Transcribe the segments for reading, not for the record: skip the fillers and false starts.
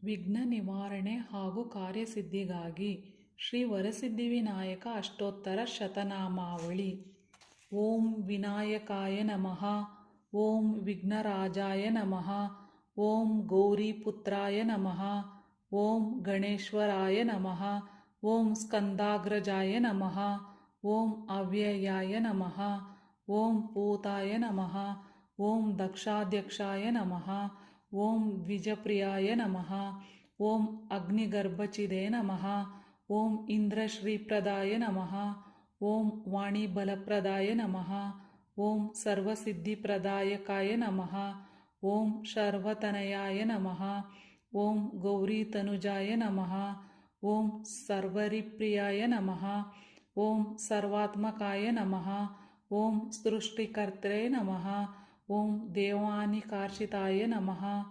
ವಿಘ್ನ ನಿವಾರಣೆ ಹಾಗೂ ಕಾರ್ಯಸಿದ್ಧಿಗಾಗಿ ಶ್ರೀ ವರಸಿದ್ಧಿವಿನಾಯಕ ಅಷ್ಟೋತ್ತರ ಶತನಾಮಾವಳಿ. ಓಂ ವಿನಾಯಕಾಯ ನಮಃ. ಓಂ ವಿಘ್ನರಾಜಾಯ ನಮಃ. ಓಂ ಗೌರಿಪುತ್ರಾಯ ನಮಃ. ಓಂ ಗಣೇಶ್ವರಾಯ ನಮಃ. ಓಂ ಸ್ಕಂದಾಗ್ರಜಾಯ ನಮಃ. ಓಂ ಅವ್ಯಯಾಯ ನಮಃ. ಓಂ ಭೂತಾಯ ನಮಃ. ಓಂ ದಕ್ಷಾಧ್ಯಕ್ಷಾಯ ನಮಃ. ಓಂ ದ್ವಿಜಪ್ರಿಯಾಯ ನಮಃ. ಓಂ ಅಗ್ನಿಗರ್ಭಚಿದೇ ನಮಃ. ಓಂ ಇಂದ್ರಶ್ರೀಪ್ರದಾಯ ನಮಃ. ಓಂ ವಾಣಿಬಲಪ್ರದಾಯ ನಮಃ. ಓಂ ಸರ್ವಸಿದ್ಧಿಪ್ರದಾಯಕಾಯ ನಮಃ. ಓಂ ಶರ್ವತನಯಾಯ ನಮಃ. ಓಂ ಗೌರೀತನುಜಾಯ ನಮಃ. ಓಂ ಸರ್ವರಿಪ್ರಿಯಾಯ ನಮಃ. ಓಂ ಸರ್ವಾತ್ಮಕಾಯ ನಮಃ. ಓಂ ಸೃಷ್ಟಿಕರ್ತೃ ನಮಃ. ಓಂ ದೇವಾನಿಕಾರ್ಷಿತಾಯ ನಮಃ.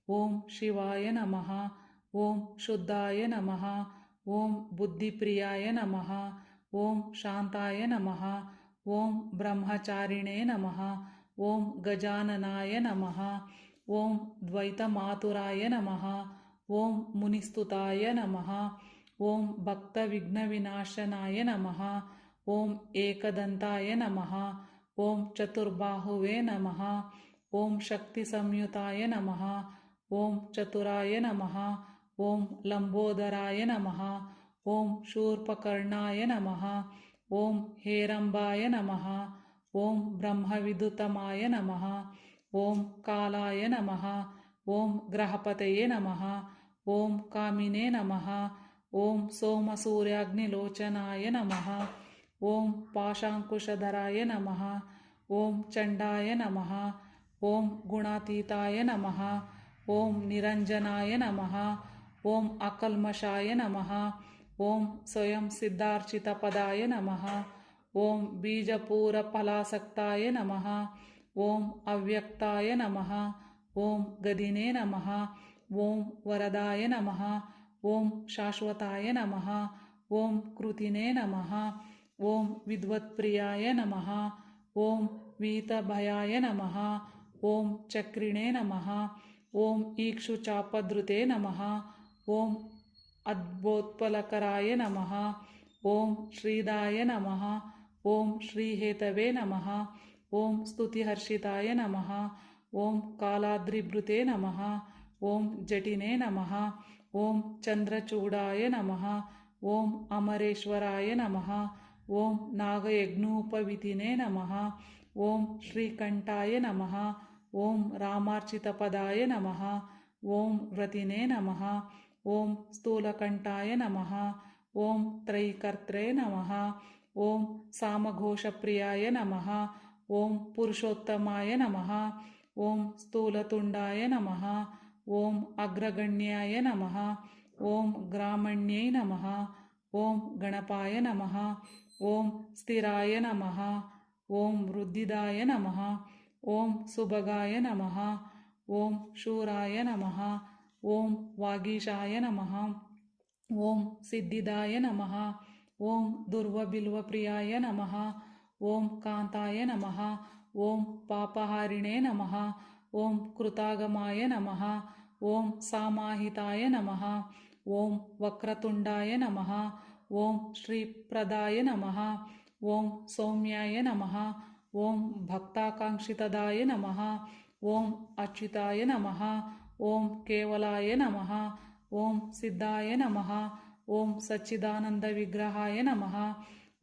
ಓಂ ಶಿವಾಯ ನಮಃ. ಓಂ ಶುದ್ಧಾಯ ನಮಃ. ಓಂ ಬುದ್ಧಿಪ್ರಿಯಾಯ ನಮಃ. ಓಂ ಶಾಂತಾಯ ನಮಃ. ಓಂ ಬ್ರಹ್ಮಚಾರಿಣೇ ನಮಃ. ಓಂ ಗಜಾನನಾಯ ನಮಃ. ಓಂ ದ್ವೈತಮಾತುರಾಯ ನಮಃ. ಓಂ ಮುನಿಸ್ತುತಾಯ ನಮಃ. ಓಂ ಭಕ್ತವಿಘ್ನವಿನಾಶನಾಯ ನಮಃ. ಓಂ ಏಕದಂತಾಯ ನಮಃ. ಓಂ ಚತುರ್ಬಾಹುವೇ ನಮಃ. ಓಂ ಶಕ್ತಿಸಂಯುತಾಯ ನಮಃ. ಓಂ ಚತುರಾಯ ನಮಃ. ಓಂ ಲಂಬೋದರಾಯ ನಮಃ. ಓಂ ಶೂರ್ಪಕರ್ಣಾಯ ನಮಃ. ಓಂ ಹೇರಂಬಾಯ ನಮಃ. ಓಂ ಬ್ರಹ್ಮವಿದುತಮಾಯ ನಮಃ. ಓಂ ಕಾಲಾಯ ನಮಃ. ಓಂ ಗ್ರಹಪತಯೇ ನಮಃ. ಓಂ ಕಾಮಿನೇ ನಮಃ. ಓಂ ಸೋಮಸೂರ್ಯಾಗ್ನಿಲೋಚನಾಯ ನಮಃ. ಓಂ ಪಾಶಾಂಕುಶಧರಾಯ ನಮಃ. ಓಂ ಚಂಡಾಯ ನಮಃ. ಓಂ ಗುಣಾತೀತಾಯ ನಮಃ. ಓಂ ನಿರಂಜನಾಯ ನಮಃ. ಓಂ ಅಕಲ್ಮಷಾಯ ನಮಃ. ಓಂ ಸ್ವಯಂ ಸಿದ್ಧಾರ್ಚಿತಪದಾಯ ನಮಃ. ಓಂ ಬೀಜಪೂರಫಲಾಸಕ್ತಾಯ ನಮಃ. ಓಂ ಅವ್ಯಕ್ತಾಯ ನಮಃ. ಓಂ ಗದಿನೇ ನಮಃ. ಓಂ ವರದಾಯ ನಮಃ. ಓಂ ಶಾಶ್ವತಾಯ ನಮಃ. ಓಂ ಕೃತಿನೇ ನಮಃ. ಓಂ ವಿದ್ವತ್ಪ್ರಿಯಾಯ ನಮಃ. ಓಂ ವೀತಭಯಾಯ ನಮಃ. ಓಂ ಚಕ್ರಿಣೇ ನಮಃ. ಓಂ ಈಕ್ಷುಚಾಪಧೃತೆ ನಮಃ. ಓಂ ಅದ್ಭೋತ್ಪಲಕರಾಯ ನಮಃ. ಓಂ ಶ್ರೀದಾಯ ನಮಃ. ಓಂ ಶ್ರೀಹೇತವೇ ನಮಃ. ಓಂ ಸ್ತುತಿಹರ್ಷಿತಾಯ ನಮಃ. ಓಂ ಕಾಲಾದ್ರಿಭೃತೆ ನಮಃ. ಓಂ ಜಟಿನೇ ನಮಃ. ಓಂ ಚಂದ್ರಚೂಡಾಯ ನಮಃ. ಓಂ ಅಮರೇಶ್ವರಾಯ ನಮಃ. ಓಂ ನಾಗಯಜ್ಞೋಪವಿತಿನೇ ನಮಃ. ಓಂ ಶ್ರೀಕಂಠಾಯ ನಮಃ. ಓಂ ರಾಮಾರ್ಚಿತಪದಾಯ ನಮಃ. ಓಂ ವ್ರತಿನೇ ನಮಃ. ಓಂ ಸ್ಥೂಲಕಂಠಾಯ ನಮಃ. ಓಂ ತ್ರೈಕರ್ತ್ರೇ ನಮಃ. ಓಂ ಸಾಮಘೋಷಪ್ರಿಯಾಯ ನಮಃ. ಓಂ ಪುರುಷೋತ್ತಮಾಯ ನಮಃ. ಓಂ ಸ್ಥೂಲತುಂಡಾಯ ನಮಃ. ಓಂ ಅಗ್ರಗಣ್ಯಾಯ ನಮಃ. ಓಂ ಗ್ರಾಮಣ್ಯೈ ನಮಃ. ಓಂ ಗಣಪಾಯ ನಮಃ. ಓಂ ಸ್ಥಿರಾಯ ನಮಃ. ಓಂ ವೃದ್ಧಿದಾಯ ನಮಃ. ಓಂ ಸುಭಗಾಯ ನಮಃ. ಓಂ ಶೂರಾಯ ನಮಃ. ಓಂ ವಾಗೀಶಾಯ ನಮಃ. ಓಂ ಸಿದ್ಧಿದಾಯ ನಮಃ. ಓಂ ದುರ್ವಬಿಲ್ವಪ್ರಿಯಾಯ ನಮಃ. ಓಂ ಕಾಂತಾಯ ನಮಃ. ಓಂ ಪಾಪಹಾರಿಣೇ ನಮಃ. ಓಂ ಕೃತಾಗಮಾಯ ನಮಃ. ಓಂ ಸಾಮಾಹಿತಾಯ ನಮಃ. ಓಂ ವಕ್ರತುಂಡಾಯ ನಮಃ. ಓಂ ಶ್ರೀಪ್ರದಾಯ ನಮಃ. ಓಂ ಸೌಮ್ಯಾಯ ನಮಃ. ಓಂ ಭಕ್ತಾಕಾಂಕ್ಷಿತದಾಯ ನಮಃ. ಓಂ ಅಚ್ಯುತಾಯ ನಮಃ. ಓಂ ಕೇವಲಾಯ ನಮಃ. ಓಂ ಸಿದ್ಧಾಯ ನಮಃ. ಓಂ ಸಚ್ಚಿದಾನಂದ ವಿಗ್ರಹಾಯ ನಮಃ.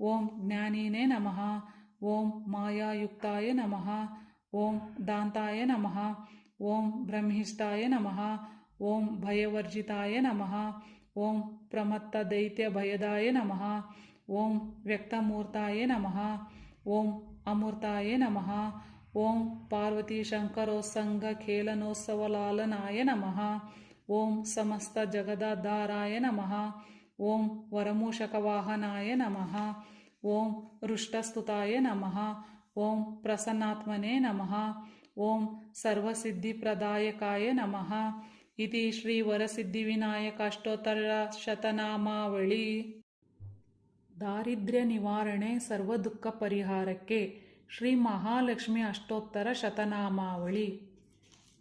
ಓಂ ಜ್ಞಾನಿನೇ ನಮಃ. ಓಂ ಮಾಯಾಯುಕ್ತಾಯ ನಮಃ. ಓಂ ದಾಂತಾಯ ನಮಃ. ಓಂ ಬ್ರಹ್ಮಿಷ್ಠಾಯ ನಮಃ. ಓಂ ಭಯವರ್ಜಿತಾಯ ನಮಃ. ಓಂ ಪ್ರಮತ್ತ ದೈತ್ಯ ಭಯದಾಯ ನಮಃ. ಓಂ ವ್ಯಕ್ತಮೂರ್ತಾಯ ನಮಃ. ಓಂ ಅಮೂರ್ತಾಯ ನಮಃ. ಓಂ ಪಾರ್ವತಿ ಶಂಕರೋತ್ಸಂಗ ಖೇಲನೋತ್ಸವಲಾಲನಾಯ ನಮಃ. ಓಂ ಸಮಸ್ತ ಜಗದಾಧಾರಾಯ ನಮಃ. ಓಂ ವರಮೂಷಕವಾಹನಾಯ ನಮಃ. ಓಂ ರುಷ್ಟಸ್ತುತಾಯ ನಮಃ. ಓಂ ಪ್ರಸನ್ನಾತ್ಮನೇ ನಮಃ. ಓಂ ಸರ್ವಸಿದ್ಧಿಪ್ರದಾಯಕಾಯ ನಮಃ. ಇತಿ ಶ್ರೀ ವರಸಿದ್ಧಿವಿನಾಯಕ ಅಷ್ಟೋತ್ತರ ಶತನಾಮಾವಳಿ. ದಾರಿದ್ರ್ಯ ನಿವಾರಣೆ ಸರ್ವ ದುಃಖ ಪರಿಹಾರಕ್ಕೆ ಶ್ರೀ ಮಹಾಲಕ್ಷ್ಮಿ ಅಷ್ಟೋತ್ತರ ಶತನಾಮಾವಳಿ.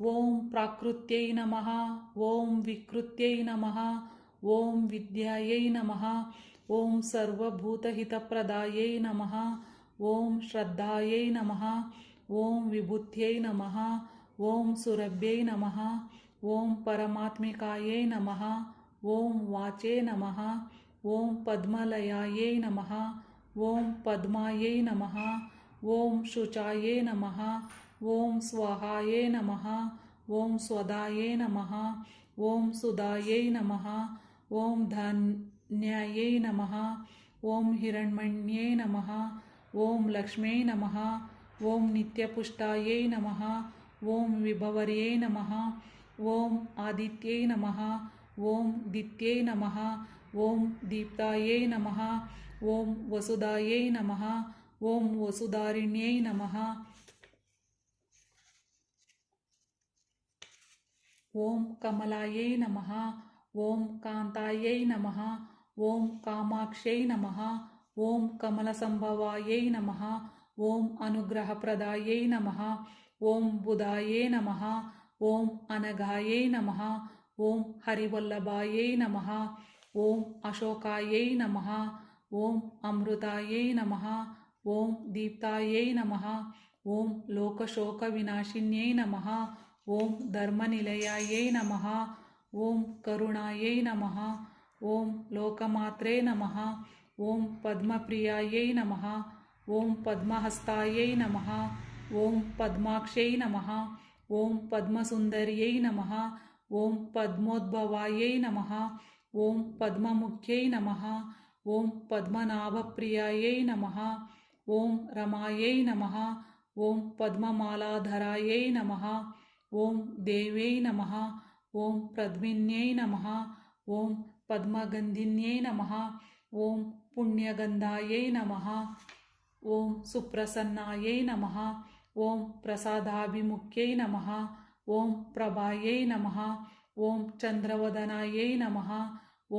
ಓಂ ಪ್ರಾಕೃತ್ಯೈ ನಮಃ. ಓಂ ವಿಕೃತ್ಯೈ ನಮಃ. ಓಂ ವಿದ್ಯಾಯೈ ನಮಃ. ಓಂ ಸರ್ವಭೂತಹಿತಪ್ರದಾಯೈ ನಮಃ. ಓಂ ಶ್ರದ್ಧಾಯೈ ನಮಃ. ಓಂ ವಿಭೂತ್ಯೈ ನಮಃ. ಓಂ ಸುರಭ್ಯೈ ನಮಃ. ಓಂ ಪರಮಾತ್ಮಿಕಾಯೈ ನಮಃ. ಓಂ ವಾಚೇ ನಮಃ. ಓಂ ಪದ್ಮಲಯಾಯೈ ನಮಃ. ಓಂ ಪದ್ಮಾಯೈ ನಮಃ. ಓಂ ಶುಚಾಯೇ ನಮಃ. ಓಂ ಸ್ವಹಾಯೇ ನಮಃ. ಓಂ ಸ್ವದಾಯೇ ನಮಃ. ಓಂ ಸುದಾಯೈ ನಮಃ. ಓಂ ಧನ್ಯಾಯೈ ನಮಃ. ಓಂ ಹಿರಣ್ಮಣ್ಯೈ ನಮಃ. ಓಂ ಲಕ್ಷ್ಮ್ಯೈ ನಮಃ. ಓಂ ನಿತ್ಯಪುಷ್ಟಾಯೈ ನಮಃ. ಓಂ ವಿಭವರ್ಯೈ ನಮಃ. ಓಂ ಆದಿತ್ಯೈ ನಮಃ. ಓಂ ದಿತ್ಯೈ ನಮಃ. ಓಂ ದೀಪ್ತಾಯೈ ನಮಃ. ಓಂ ವಸುದಾಯೈ ನಮಃ. ಓಂ ವಸುಧಾರಿಣ್ಯೈ ನಮಃ. ಓಂ ಕಮಲಾಯೈ ನಮಃ. ಓಂ ಕಾಂತಾಯೈ ನಮಃ. ಓಂ ಕಾಮಾಕ್ಷೈ ನಮಃ. ಓಂ ಕಮಲಸಂಭವಾಯೈ ನಮಃ. ಓಂ ಅನುಗ್ರಹಪ್ರದಾಯೈ ನಮಃ. ಓಂ ಬುಧಾಯೈ ನಮಃ. ಓಂ ಅನಘಾಯೈ ನಮಃ. ಓಂ ಹರಿವಲ್ಲಭಾಯೈ ನಮಃ. ಓಂ ಅಶೋಕಾಯೈ ನಮಃ. ಓಂ ಅಮೃತಾಯೈ ನಮಃ. ಓಂ ದೀಪ್ತಾಯೈ ನಮಃ. ಓಂ ಲೋಕಶೋಕವಿನಾಶಿನ್ಯೈ ನಮಃ. ಓಂ ಧರ್ಮನಿಲಯಾಯೈ ನಮಃ. ಓಂ ಕರುಣಾಯೈ ನಮಃ. ಓಂ ಲೋಕಮಾತ್ರೇ ನಮಃ. ಓಂ ಪದ್ಮಪ್ರಿಯಾಯೈ ನಮಃ. ಓಂ ಪದ್ಮಹಸ್ತಾಯೈ ನಮಃ. ಓಂ ಪದ್ಮಾಕ್ಷೈ ನಮಃ. ಓಂ ಪದ್ಮಸುಂದರ್ಯೈ ನಮಃ. ಓಂ ಪದ್ಮೋದ್ಭವಾಯೈ ನಮಃ. ಓಂ ಪದ್ಮಮುಖ್ಯೈ ನಮಃ. ಓಂ ಪದ್ಮನಾಭಪ್ರಿಯಾಯೈ ನಮಃ. ಓಂ ರಮಾಯೈ ನಮಃ. ಓಂ ಪದ್ಮಮಾಲಾಧರಾಯೈ ನಮಃ. ಓಂ ದೇವ್ಯೈ ನಮಃ. ಓಂ ಪದ್ಮಿನ್ಯೈ ನಮಃ. ಓಂ ಪದ್ಮಗಂಧಿನ್ಯೈ ನಮಃ. ಓಂ ಪುಣ್ಯಗಂಧಾಯೈ ನಮಃ. ಓಂ ಸುಪ್ರಸನ್ನಾಯೈ ನಮಃ. ಓಂ ಪ್ರಸಾದಾಭಿಮುಖ್ಯೈ ನಮಃ. ಓಂ ಪ್ರಭಾಯೈ ನಮಃ. ಓಂ ಚಂದ್ರವದನಾಯೈ ನಮಃ.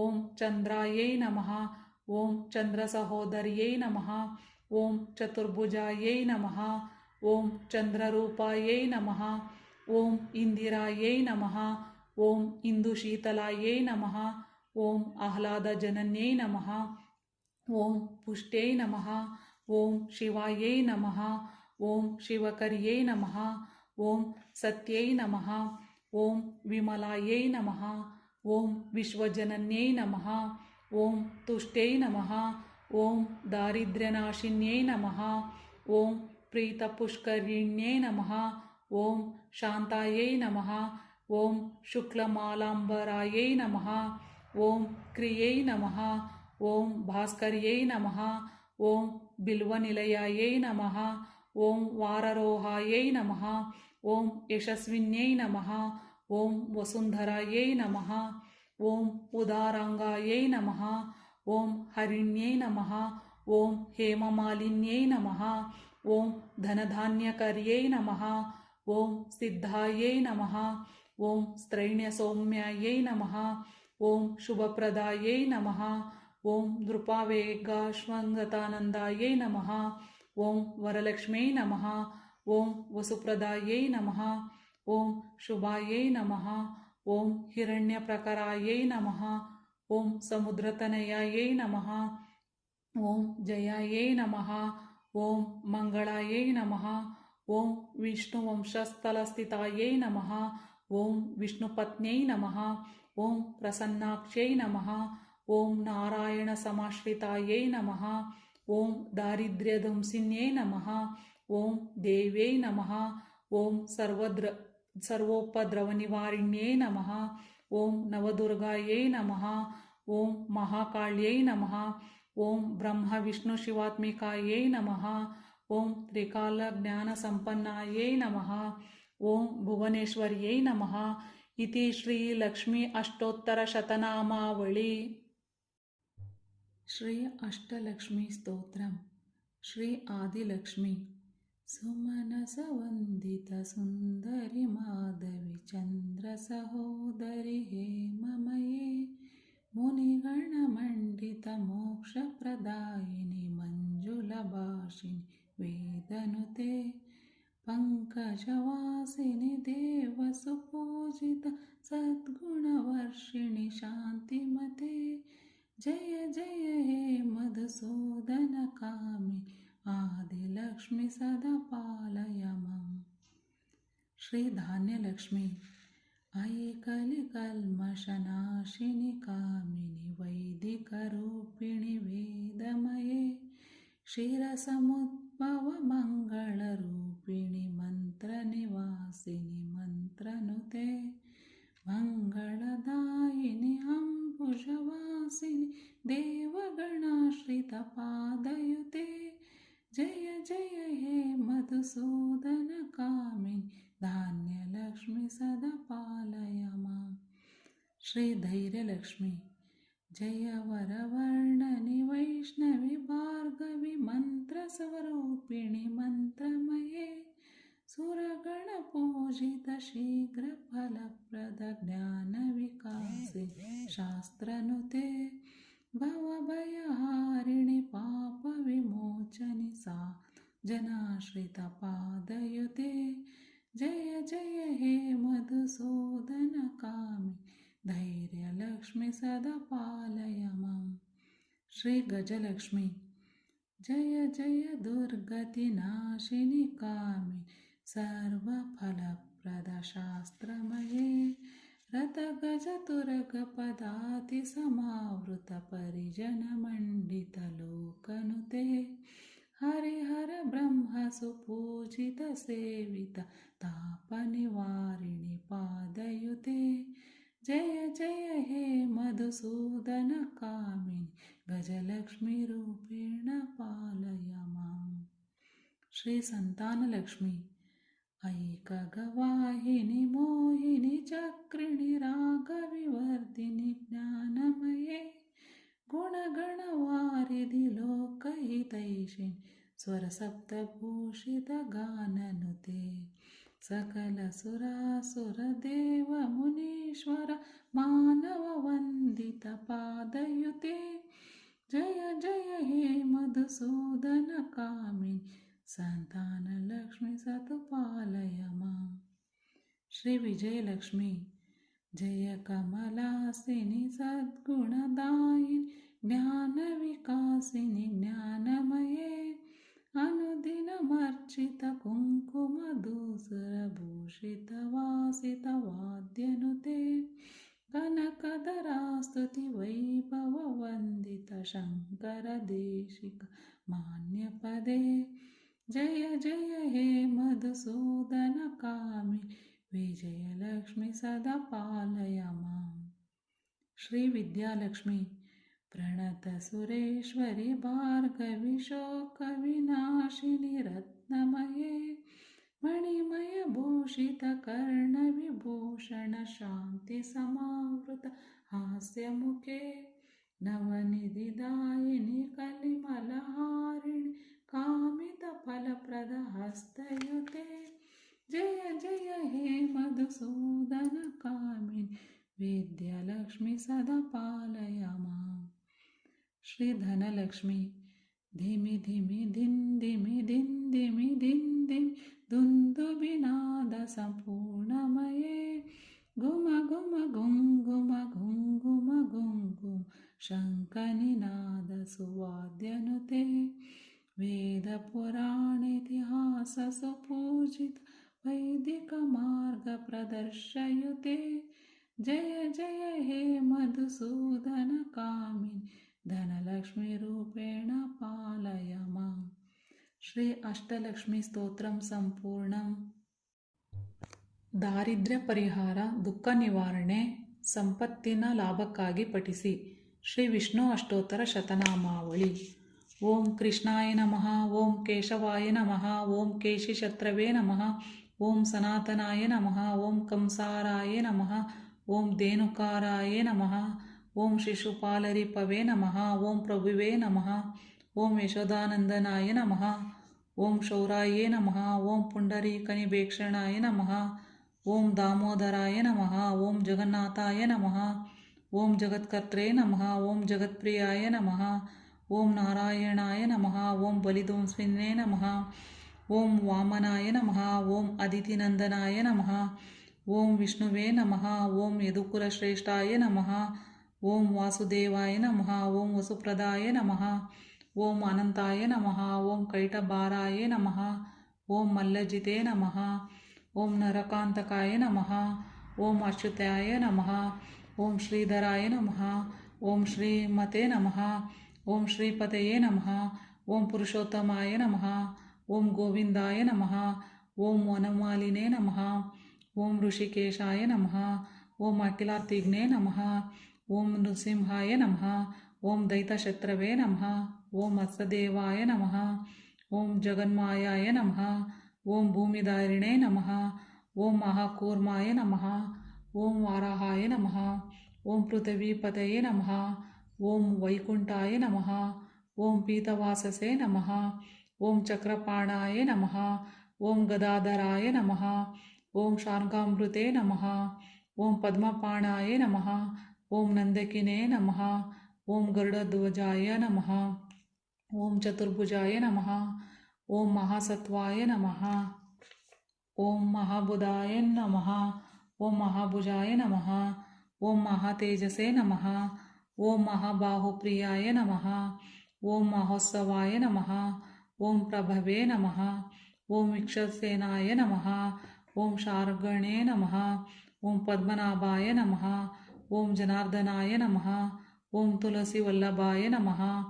ಓಂ ಚಂದ್ರಾಯೈ ನಮಃ. ಓಂ ಚಂದ್ರಸಹೋದರ್ಯೈ ನಮಃ. ಓಂ ಚತುರ್ಭುಜಾಯೈ ನಮಃ. ಓಂ ಚಂದ್ರರೂಪಾಯೈ ನಮಃ. ಓಂ ಇಂದಿರಾಯೈ ನಮಃ. ಓಂ ಇಂದುಶೀತಲಾಯೈ ನಮಃ. ಓಂ ಆಹ್ಲಾದಜನನ್ಯೈ ನಮಃ. ಓಂ ಪುಷ್ಟ್ಯೈ ನಮಃ. ಓಂ ಶಿವಾಯೈ ನಮಃ. ಓಂ ಶಿವಕರ್ಯೈ ನಮಃ. ಓಂ ಸತ್ಯೈ ನಮಃ. ಓಂ ವಿಮಲಾಯೈ ನಮಃ. ಓಂ ವಿಶ್ವಜನನ್ಯೈ ನಮಃ. ಓಂ ತುಷ್ಟ್ಯೈ ನಮಃ. ಓಂ ದಾರಿದ್ರ್ಯನಾಶಿನ್ಯೈ ನಮಃ. ಓಂ ಪ್ರೀತಪುಷ್ಕರಿಣ್ಯೈ ನಮಃ. ಓಂ ಶಾಂತಾಯೈ ನಮಃ. ಓಂ ಶುಕ್ಲಮಾಲಾಂಬರಾಯೈ ನಮಃ. ಓಂ ಕ್ರಿಯೈ ನಮಃ. ಓಂ ಭಾಸ್ಕರ್ಯೈ ನಮಃ. ಓಂ ಬಿಲ್ವನಿಲಯಾಯೈ ನಮಃ. ಓಂ ವಾರರೋಹಾಯೈ ನಮಃ. ಓಂ ಯಶಸ್ವಿನ್ಯೈ ನಮಃ. ಓಂ ವಸುಂಧರಾಯೈ ನಮಃ. ಓಂ ಉದಾರಾಂಗಾಯೈ ನಮಃ. ಓಂ ಹರಿಣ್ಯೈ ನಮಃ. ಓಂ ಹೇಮಮಾಲಿನ್ಯೈ ನಮಃ. ಓಂ ಧನಧಾನ್ಯಕರ್ಯೈ ನಮಃ. ಓಂ ಸಿದ್ಧಾಯೈ ನಮಃ. ಓಂ ಸ್ತ್ರೈಣ್ಯಸೌಮ್ಯಾಯೈ ನಮಃ. ಓಂ ಶುಭಪ್ರದಾಯೈ ನಮಃ. ಓಂ ನೃಪಾವೇಗಾಶ್ವಂಗತಾನಂದಾಯೈ ನಮಃ. ಓಂ ವರಲಕ್ಷ್ಮ್ಯೈ ನಮಃ. ಓಂ ವಸುಪ್ರದಾಯೈ ನಮಃ. ಓಂ ಶುಭಾಯೈ ನಮಃ. ಓಂ ಹಿರಣ್ಯಪ್ರಕರಾಯೈ ನಮಃ. ಓಂ ಸಮುದ್ರತನಯಾಯೈ ನಮಃ. ಓಂ ಜಯಾಯೈ ನಮಃ. ಓಂ ಮಂಗಳಾಯೈ ನಮಃ. ಓಂ ವಿಷ್ಣುವಂಶಸ್ಥಲಸ್ಥಿತಾಯೈ ನಮಃ. ಓಂ ವಿಷ್ಣುಪತ್ನ್ಯೈ ನಮಃ. ಓಂ ಪ್ರಸನ್ನಾಕ್ಷೈ ನಮಃ. ಓಂ ನಾರಾಯಣ ಸಮಾಶ್ರಿತಾಯೈ ನಮಃ. ಓಂ ದಾರಿದ್ರ್ಯಧ್ವಂಸಿನ್ಯೈ ನಮಃ. ಓಂ ದೇವ್ಯೈ ನಮಃ. ಓಂ ಸರ್ವೋಪದ್ರವನಿವಾರಿಣ್ಯೈ ನಮಃ. ಓಂ ನವದುರ್ಗಾಯೈ ನಮಃ. ಓಂ ಮಹಾಕಾಳ್ಯೈ ನಮಃ. ಓಂ ಬ್ರಹ್ಮ ವಿಷ್ಣು ಶಿವಾತ್ಮಿಕಾಯೈ ನಮಃ. ಓಂ ತ್ರಿಕಾಲಜ್ಞಾನಸಂಪನ್ನಾಯೈ ನಮಃ. ಓಂ ಭುವನೇಶ್ವರ್ಯೈ ನಮಃ. ಇತಿ ಶ್ರೀ ಲಕ್ಷ್ಮೀ ಅಷ್ಟೋತ್ತರಶತನಾಮಾವಳಿ. ಶ್ರೀ ಅಷ್ಟಲಕ್ಷ್ಮೀ ಸ್ತೋತ್ರಂ. ಶ್ರೀ ಆದಿಲಕ್ಷ್ಮಿ. ಸುಮನಸವಂದಿತ ಸುಂದರಿ ಮಾಧವಿ ಚಂದ್ರ ಸಹೋದರಿ ಹೇಮಮಯೇ ಮುನಿಗಣಮಂಡಿತ ಮೋಕ್ಷಪ್ರದಾಯಿನಿ ಮಂಜುಳ ಭಾಷಿಣಿ ವೇದನುತೆ पङ्कजवासिनि देवसुपूजिता सद्गुणवर्षिणि शान्तिमते जय जय हे मधुसूदनकामिनि आदिलक्ष्मि सदा पालय माम्. ಶ್ರೀ ಧಾನ್ಯಲಕ್ಷ್ಮಿ ಐಕಲಿಕಲ್ಮಷನಾಶಿನಿ ಕಾಮಿನಿ ವೈದಿಕರೂಪಿಣಿ ವೇದಮಯೇ ಕ್ಷೀರಸಮುದ್ಭವ ಮಂಗಳರೂಪಿಣಿ ಮಂತ್ರನಿವಾಸಿನಿ ಮಂತ್ರನುತೆ ಮಂಗಳದಾಯಿನಿ ಅಂಬುಜವಾಸಿನಿ ದೇವಗಣಾಶ್ರಿತ ಪಾದಯುತೆ ಜಯ ಜಯ ಹೇ ಮಧುಸೂದನ ಕಾಮಿನಿ ಧಾನ್ಯಲಕ್ಷ್ಮಿ ಸದಾ ಪಾಲಯ ಮಾಂ. ಶ್ರೀ ಧೈರ್ಯಲಕ್ಷ್ಮಿ ಜಯ ವರವರ್ಣನಿ ವೈಷ್ಣವಿ ಭಾರ್ಗವಿ ಮಂತ್ರಸ್ವರೂಪಿಣಿ ಮಂತ್ರಮಯೇ ಸುರಗಣ ಪೂಜಿತ ಶೀಘ್ರ ಫಲಪ್ರದ ಜ್ಞಾನ ವಿಕಾಸಿ ಶಾಸ್ತ್ರನುತೆ ಭವಭಯಹಾರಿಣಿ ಪಾಪ ವಿಮೋಚನಿ ಸಾ ಜನಾಶ್ರಿತ ಪಾದಯುತೆ ಜಯ ಜಯ ಹೇ ಮಧುಸೂದನ ಕಾಮಿ ಧೈರ್ಯಲಕ್ಷ್ಮಿ ಸದಾ ಪಾಲಯ ಮಾಂ. ಶ್ರೀ ಗಜಲಕ್ಷ್ಮಿ ಜಯ ಜಯ ದುರ್ಗತಿ ನಾಶಿನಿ ಕಾಮಿ ಸರ್ವಫಲಪ್ರದ ಶಾಸ್ತ್ರಮಯೇ ರಥ ಗಜ ತುರಗ ಪದಾತಿ ಸಮಾವೃತ ಪರಿಜನ ಮಂಡಿತ ಲೋಕನುತೆ ಹರಿಹರ ಬ್ರಹ್ಮ ಸುಪೂಜಿತ ಸೇವಿತ ತಾಪ ನಿವಾರಿಣಿ ಪಾದಯುತೆ ಜಯ ಜಯ ಹೇ ಮಧುಸೂದನ ಕಾಮಿನಿ ಗಜಲಕ್ಷ್ಮಿ ರೂಪೇಣ ಪಾಲಯ ಮಾಂ. ಶ್ರೀ ಸಂತಾನಲಕ್ಷ್ಮಿ ಐಕಗವಾಹಿನಿ ಮೋಹಿನಿ ಚಕ್ರಿಣಿ ರಾಗವಿವರ್ಧಿನಿ ಜ್ಞಾನಮಯೇ ಗುಣಗಣವಾರಿಧಿ ಲೋಕಹಿತೈಷಿಣಿ ಸ್ವರಸಪ್ತಭೂಷಿತ ಗಾನನುತೆ ಸಕಲ ಸುರಾಸುರ ದೇವ ಮುನೀಶ್ವರ ಮಾನವ ವಂದಿತ ಪಾದಯುತೆ ಜಯ ಜಯ ಹೇ ಮಧುಸೂದನ ಕಾಮಿನಿ ಸಂತಾನಲಕ್ಷ್ಮಿ ಸತುಪಾಲಯ ಮಾಂ. ಶ್ರೀ ವಿಜಯಲಕ್ಷ್ಮಿ ಜಯ ಕಮಲಾಸಿನಿ ಸದ್ಗುಣದಾಯಿನಿ ಜ್ಞಾನ ವಿಕಾಸಿನಿ ಜ್ಞಾನಮಯೇ ಅನುದಿನಮರ್ಚಿತ ಕುಂಕುಮ ದೂಸರ ಭೂಷಿತ ವಾಸಿತ ವಾದ್ಯನುತೆ ಕನಕದರಾಸ್ತುತಿ ವೈಭವ ವಂದಿತ ಶಂಕರ ದೇಶಿಕ ಮಾನ್ಯ ಪದೇ ಜಯ ಜಯ ಹೇ ಮಧುಸೂದನ ಕಾಮಿ ವಿಜಯಲಕ್ಷ್ಮಿ ಸದಾ ಪಾಲಯ ಮಾಂ. ಶ್ರೀ ವಿದ್ಯಾಲಕ್ಷ್ಮಿ ಪ್ರಣತ ಸುರೇಶ್ವರಿ ಭಾರ್ಗವಿ ಶೋಕ ವಿನಾಶಿನಿ ರತ್ನಮಯೇ ಮಣಿಮಯ ಭೂಷಿತ ಕರ್ಣ ವಿಭೂಷಣ ಶಾಂತಿ ಸಮಾವೃತ ಹಾಸ್ಯಮುಖೇ ನವನಿಧಿದಾಯಿನಿ ಕಲಿಮಲಹಾರಿಣಿ ಕಾಮಿತ ಫಲಪ್ರದ ಹಸ್ತಯುತೆ ಜಯ ಜಯ ಹೇ ಮಧುಸೂದನ ಕಾಮಿನಿ ವಿದ್ಯಾಲಕ್ಷ್ಮಿ ಸದಾ ಪಾಲಯ ಮಾಂ. ಶ್ರೀ ಧನಲಕ್ಷ್ಮಿ ಧಿಮಿ ಧಿಮಿ ಧಿನ್ ಧಿಮಿ ಧಿನ್ ಧಿಮಿ ಧಿನ್ ಧಿಮಿ ದುಂದುಬಿನಾದ ಸಂಪೂರ್ಣಮಯೇ ಗುಮ ಗುಮ ಗುಂಗುಮ ಗುಂಗುಮ ಗುಂಗುಮ ಶಂಖನಿನಾದ ಸುವಾದ್ಯನುತೆ ವೇದ ಪುರಾಣೇತಿಹಾಸ ಸುಪೂಜಿತ ವೈದಿಕ ಮಾರ್ಗ ಪ್ರದರ್ಶಯುತೆ ಜಯ ಜಯ ಹೇ ಮಧುಸೂದನ ಕಾಮಿನಿ ಧನಲಕ್ಷ್ಮಿ ರೂಪೇಣ ಪಾಲಯ ಮಾಂ. ಶ್ರೀ ಅಷ್ಟಲಕ್ಷ್ಮಿ ಸ್ತೋತ್ರಂ ಸಂಪೂರ್ಣಂ. ದಾರಿದ್ರ್ಯ ಪರಿಹಾರ, ದುಃಖ ನಿವಾರಣೆ, ಸಂಪತ್ತಿನ ಲಾಭಕ್ಕಾಗಿ ಪಠಿಸಿ. ಶ್ರೀ ವಿಷ್ಣು ಅಷ್ಟೋತ್ತರ ಶತನಾಮಾವಳಿ. ಓಂ ಕೃಷ್ಣಾಯ ನಮಃ, ಓಂ ಕೇಶವಾಯ ನಮಃ, ಓಂ ಕೇಶಿಶತ್ರವೇ ನಮಃ, ಓಂ ಸನಾತನಾಯ ನಮಃ, ಓಂ ಕಂಸಾರಾಯ ನಮಃ, ಓಂ ಧೇನುಕಾರಾಯ ನಮಃ, ಓಂ ಶಿಶುಪಾಲರಿಪವೇ ನಮಃ, ಓಂ ಪ್ರಭುವೇ ನಮಃ, ಓಂ ಯಶೋದಾನಂದನಾಯ ನಮಃ, ಓಂ ಶೌರಾಯೇ ನಮಃ, ಓಂ ಪುಂಡರೀಕನಿಭೇಕ್ಷಣಾಯ ನಮಃ, ಓಂ ದಾಮೋದರಾಯ ನಮಃ, ಓಂ ಜಗನ್ನಾಥಾಯ ನಮಃ, ಓಂ ಜಗತ್ಕರ್ತ್ರೇ ನಮಃ, ಓಂ ಜಗತ್ಪ್ರಿಯಾಯ ನಮಃ, ಓಂ ನಾರಾಯಣಾಯ ನಮಃ, ಓಂ ಬಲಿಧ್ವಂಸಿನೇ ನಮಃ, ಓಂ ವಾಮನಾಯ ನಮಃ. ಓಂ ಅದಿತಿನಂದನಾಯ ನಮಃ. ಓಂ ವಿಷ್ಣುವೇ ನಮಃ. ಓಂ ಯದುಕುಲಶ್ರೇಷ್ಠಾಯ ನಮಃ. ಓಂ ವಾಸುದೇವಾಯ ನಮಃ. ಓಂ ವಸುಪ್ರದಾಯ ನಮಃ. ಓಂ ಅನಂತಾಯ ನಮಃ. ಓಂ ಕೈಟಭಾರಾಯ ನಮಃ. ಓಂ ಮಲ್ಲಜಿತೆ ನಮಃ. ಓಂ ನರಕಾಂತಕಾಯ ನಮಃ. ಓಂ ಅಚ್ಯುತಾಯ ನಮಃ. ಓಂ ಶ್ರೀಧರಾಯ ನಮಃ. ಓಂ ಶ್ರೀಮತೆ ನಮಃ. ಓಂ ಶ್ರೀಪತಯೇ ನಮಃ. ಓಂ ಪುರುಷೋತ್ತಮಾಯ ನಮಃ. ಓಂ ಗೋವಿಂದಾಯ ನಮಃ. ಓಂ ವನಮಾಲಿನೇ ನಮಃ. ಓಂ ಋಷಿಕೇಶಾಯ ನಮಃ. ಓಂ ಅಖಿಲಾರ್ತಿಘ್ನೇ ನಮಃ. ಓಂ ನೃಸಿಂಹಾಯ ನಮಃ. ಓಂ ದೈತಶತ್ರವೇ ನಮಃ. ಓಂ ಮತ್ಸದೇವಾಯ ನಮಃ. ಓಂ ಜಗನ್ಮಾಯಾಯ ನಮಃ. ಓಂ ಭೂಮಿಧಾರಿಣೇ ನಮಃ. ಓಂ ಮಹಾಕೂರ್ಮಾಯ ನಮಃ. ಓಂ ವಾರಾಹಾಯ ನಮಃ. ಓಂ ಪೃಥ್ವೀಪತಯೇ ನಮಃ. ಓಂ ವೈಕುಂಠಾಯ ನಮಃ. ಓಂ ಪೀತವಾಸಸೇ ನಮಃ. ಓಂ ಚಕ್ರಪಾಣಾಯ ನಮಃ. ಓಂ ಗದಾಧರಾಯ ನಮಃ. ಓಂ ಶಾರ್ಗಾಮೃತೆ ನಮಃ. ಓಂ ಪದ್ಮಪಾಣಾಯ ನಮಃ. ಓಂ ನಂದಕಿನೇ ನಮಃ. ಓಂ ಗರುಡಧ್ವಜಾಯ ನಮಃ. ಓಂ ಚತುರ್ಭುಜಾಯ ನಮಃ. ಓಂ ಮಹಾಸತ್ವಾಯ ನಮಃ. ಓಂ ಮಹಾಬುಧಾಯ ನಮಃ. ಓಂ ಮಹಾಭುಜಾಯ ನಮಃ. ಓಂ ಮಹಾತೇಜಸೇ ನಮಃ. ಓಂ ಮಹಾಬಾಹುಪ್ರಿಯಾಯ ನಮಃ. ಓಂ ಮಹೋತ್ಸವಾಯ ನಮಃ. ಓಂ ಪ್ರಭವೇ ನಮಃ. ಓಂ ವಿಕ್ಷಸೇನಾಯ ನಮಃ. ಓಂ ಶಾರ್ಗಣೇ ನಮಃ. ಓಂ ಪದ್ಮನಾಭಾಯ ನಮಃ. ಓಂ ಜನಾರ್ದನಾಯ ನಮಃ. ಓಂ ತುಳಸಿ ವಲ್ಲಭಾಯ ನಮಃ.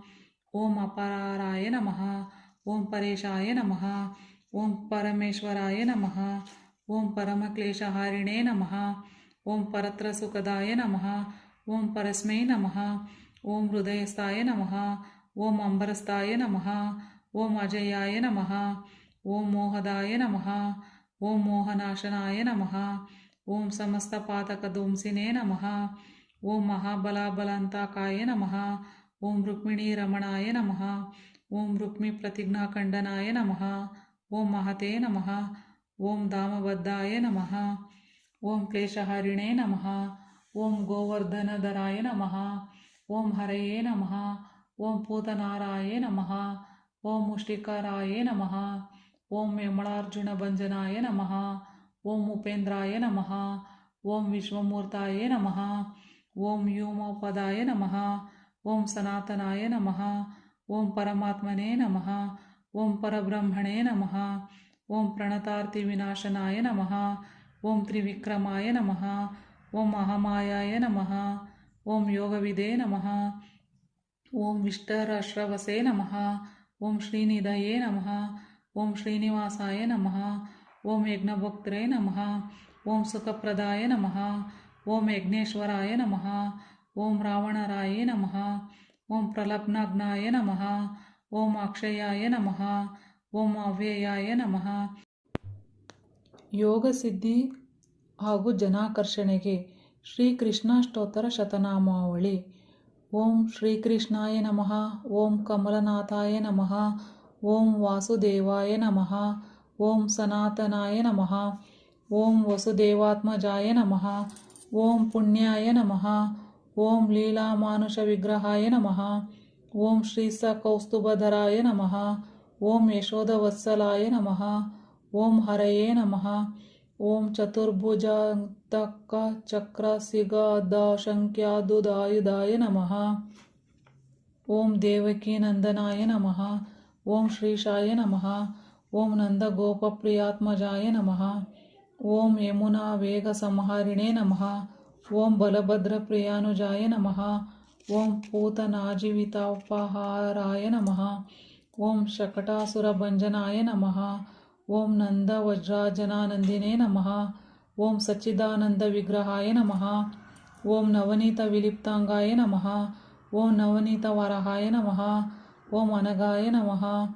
ಓಂ ಅಪರಾರಾಯ ನಮಃ. ಓಂ ಪರೇಶಾಯ ನಮಃ. ಓಂ ಪರಮೇಶ್ವರಾಯ ನಮಃ. ಓಂ ಪರಮಕ್ಲೇಶಹಾರಿಣೇ ನಮಃ. ಓಂ ಪರತ್ರ ಸುಖದಾಯ ನಮಃ. ಓಂ ಪರಸ್ಮೈ ನಮಃ. ಓಂ ಹೃದಯಸ್ಥಾಯ ನಮಃ. ಓಂ ಅಂಬರಸ್ಥಾಯ ನಮಃ. ಓಂ ಅಜಯಾಯ ನಮಃ. ಓಂ ಮೋಹದಾಯ ನಮಃ. ಓಂ ಮೋಹನಾಶನಾಯ ನಮಃ. ಓಂ ಸಮಸ್ತ ಪಾತಕಧ್ವಂಸಿನೇ ನಮಃ. ಓಂ ಮಹಾಬಲಾಬಲಾಂತಕಾಯ ನಮಃ. ಓಂ ರುಕ್ಮಿಣೀ ರಮಣಾಯ ನಮಃ. ಓಂ ರುಕ್ಮಿ ಪ್ರತಿಜ್ಞಾಖಂಡನಾಯ ನಮಃ. ಓಂ ಮಹತೆ ನಮಃ. ಓಂ ಧಾಮಬದ್ಧಾಯ ನಮಃ. ಓಂ ಕ್ಲೇಶಹರಿಣೇ ನಮಃ. ಓಂ ಗೋವರ್ಧನಧರಾಯ ನಮಃ. ಓಂ ಹರಯೇ ನಮಃ. ಓಂ ಪೂತನಾರಾಯ ನಮಃ. ಓಂ ಮುಷ್ಟಿಕರಾಯ ನಮಃ. ಓಂ ಯಮಳಾರ್ಜುನ ಭಂಜನಾಯ ನಮಃ. ಓಂ ಉಪೇಂದ್ರಾಯ ನಮಃ. ಓಂ ವಿಶ್ವಮೂರ್ತಾಯ ನಮಃ. ಓಂ ವ್ಯೋಮಪದಾಯ ನಮಃ. ಓಂ ಸನಾತನಾಯ ನಮಃ. ಓಂ ಪರಮಾತ್ಮನೇ ನಮಃ. ಓಂ ಪರಬ್ರಹ್ಮಣೇ ನಮಃ. ಓಂ ಪ್ರಣತಾರ್ತಿ ವಿನಾಶನಾಯ ನಮಃ. ಓಂ ತ್ರಿವಿಕ್ರಮಾಯ ನಮಃ. ಓಂ ಮಹಾಮಾಯಾಯ ನಮಃ. ಓಂ ಯೋಗವಿದೇ ನಮಃ. ಓಂ ವಿಷ್ಟರಶ್ರವಸೇ ನಮಃ. ಓಂ ಶ್ರೀನಿಧಯೇ ನಮಃ. ಓಂ ಶ್ರೀನಿವಾಸಾಯ ನಮಃ. ಓಂ ಯಜ್ಞಭೋಕ್ತೃೇ ನಮಃ. ಓಂ ಸುಖಪ್ರದಾಯ ನಮಃ. ಓಂ ಯಜ್ಞೇಶ್ವರಾಯ ನಮಃ. ಓಂ ರಾವಣರಾಯ ನಮಃ. ಓಂ ಪ್ರಲಬ್ನಾಗ್ನಾಯ ನಮಃ. ಓಂ ಅಕ್ಷಯಾಯ ನಮಃ. ಓಂ ಅವ್ಯಯಾಯ ನಮಃ. ಯೋಗ ಸಿದ್ಧಿ ಹಾಗೂ ಜನಾಕರ್ಷಣೆಗೆ ಶ್ರೀಕೃಷ್ಣಾಷ್ಟೋತ್ತರ ಶತನಾಮಾವಳಿ. ಓಂ ಶ್ರೀಕೃಷ್ಣಾಯ ನಮಃ. ಓಂ ಕಮಲನಾಥಾಯ ನಮಃ. ಓಂ ವಾಸುದೇವಾಯ ನಮಃ. ಓಂ ಸನಾತನಾಯ ನಮಃ. ಓಂ ವಸುದೇವಾತ್ಮಜಾಯ ನಮಃ. ಓಂ ಪುಣ್ಯಾಯ ನಮಃ. ಓಂ ಲೀಲಾಮಾನುಷ ವಿಗ್ರಹಾಯ ನಮಃ. ಓಂ ಶ್ರೀಸಕೌಸ್ತುಭಧರಾಯ ನಮಃ. ಓಂ ಯಶೋಧವತ್ಸಲಾಯ ನಮಃ. ಓಂ ಹರಯೇ ನಮಃ. ಓಂ ಚತುರ್ಭುಜಾಂತಕ ಚಕ್ರ ಸಿಗದಾಶಂಕ್ಯಾದುದಾಯುಧಾಯ ನಮಃ. ಓಂ ದೇವಕೀನಂದನಾಯ ನಮಃ. ಓಂ ಶ್ರೀಶಾಯ ನಮಃ. ಓಂ ನಂದಗೋಪಪ್ರಿಯಾತ್ಮಜಾಯ ನಮಃ. ಓಂ ಯಮುನಾ ವೇಗ ಸಂಹಾರಿಣೇ ನಮಃ. ಓಂ ಬಲಭದ್ರಪ್ರಿಯಾನುಜಾಯ ನಮಃ. ಓಂ ಪೂತನಾಜೀವಿತಾಪಹಾರಾಯ ನಮಃ. ಓಂ ಶಕಟಾಸುರಭಂಜನಾಯ ನಮಃ. ಓಂ ನಂದವಜ್ರಾಜನಾನಂದಿನೇ ನಮಃ. ಓಂ ಸಚ್ಚಿದಾನಂದ ವಿಗ್ರಹಾಯ ನಮಃ. ಓಂ ನವನೀತ ವಿಲಿಪ್ತಾಂಗಾಯ ನಮಃ. ಓಂ ನವನೀತ ವರಹಾಯ ನಮಃ. ಓಂ ಅನಗಾಯ ನಮಃ.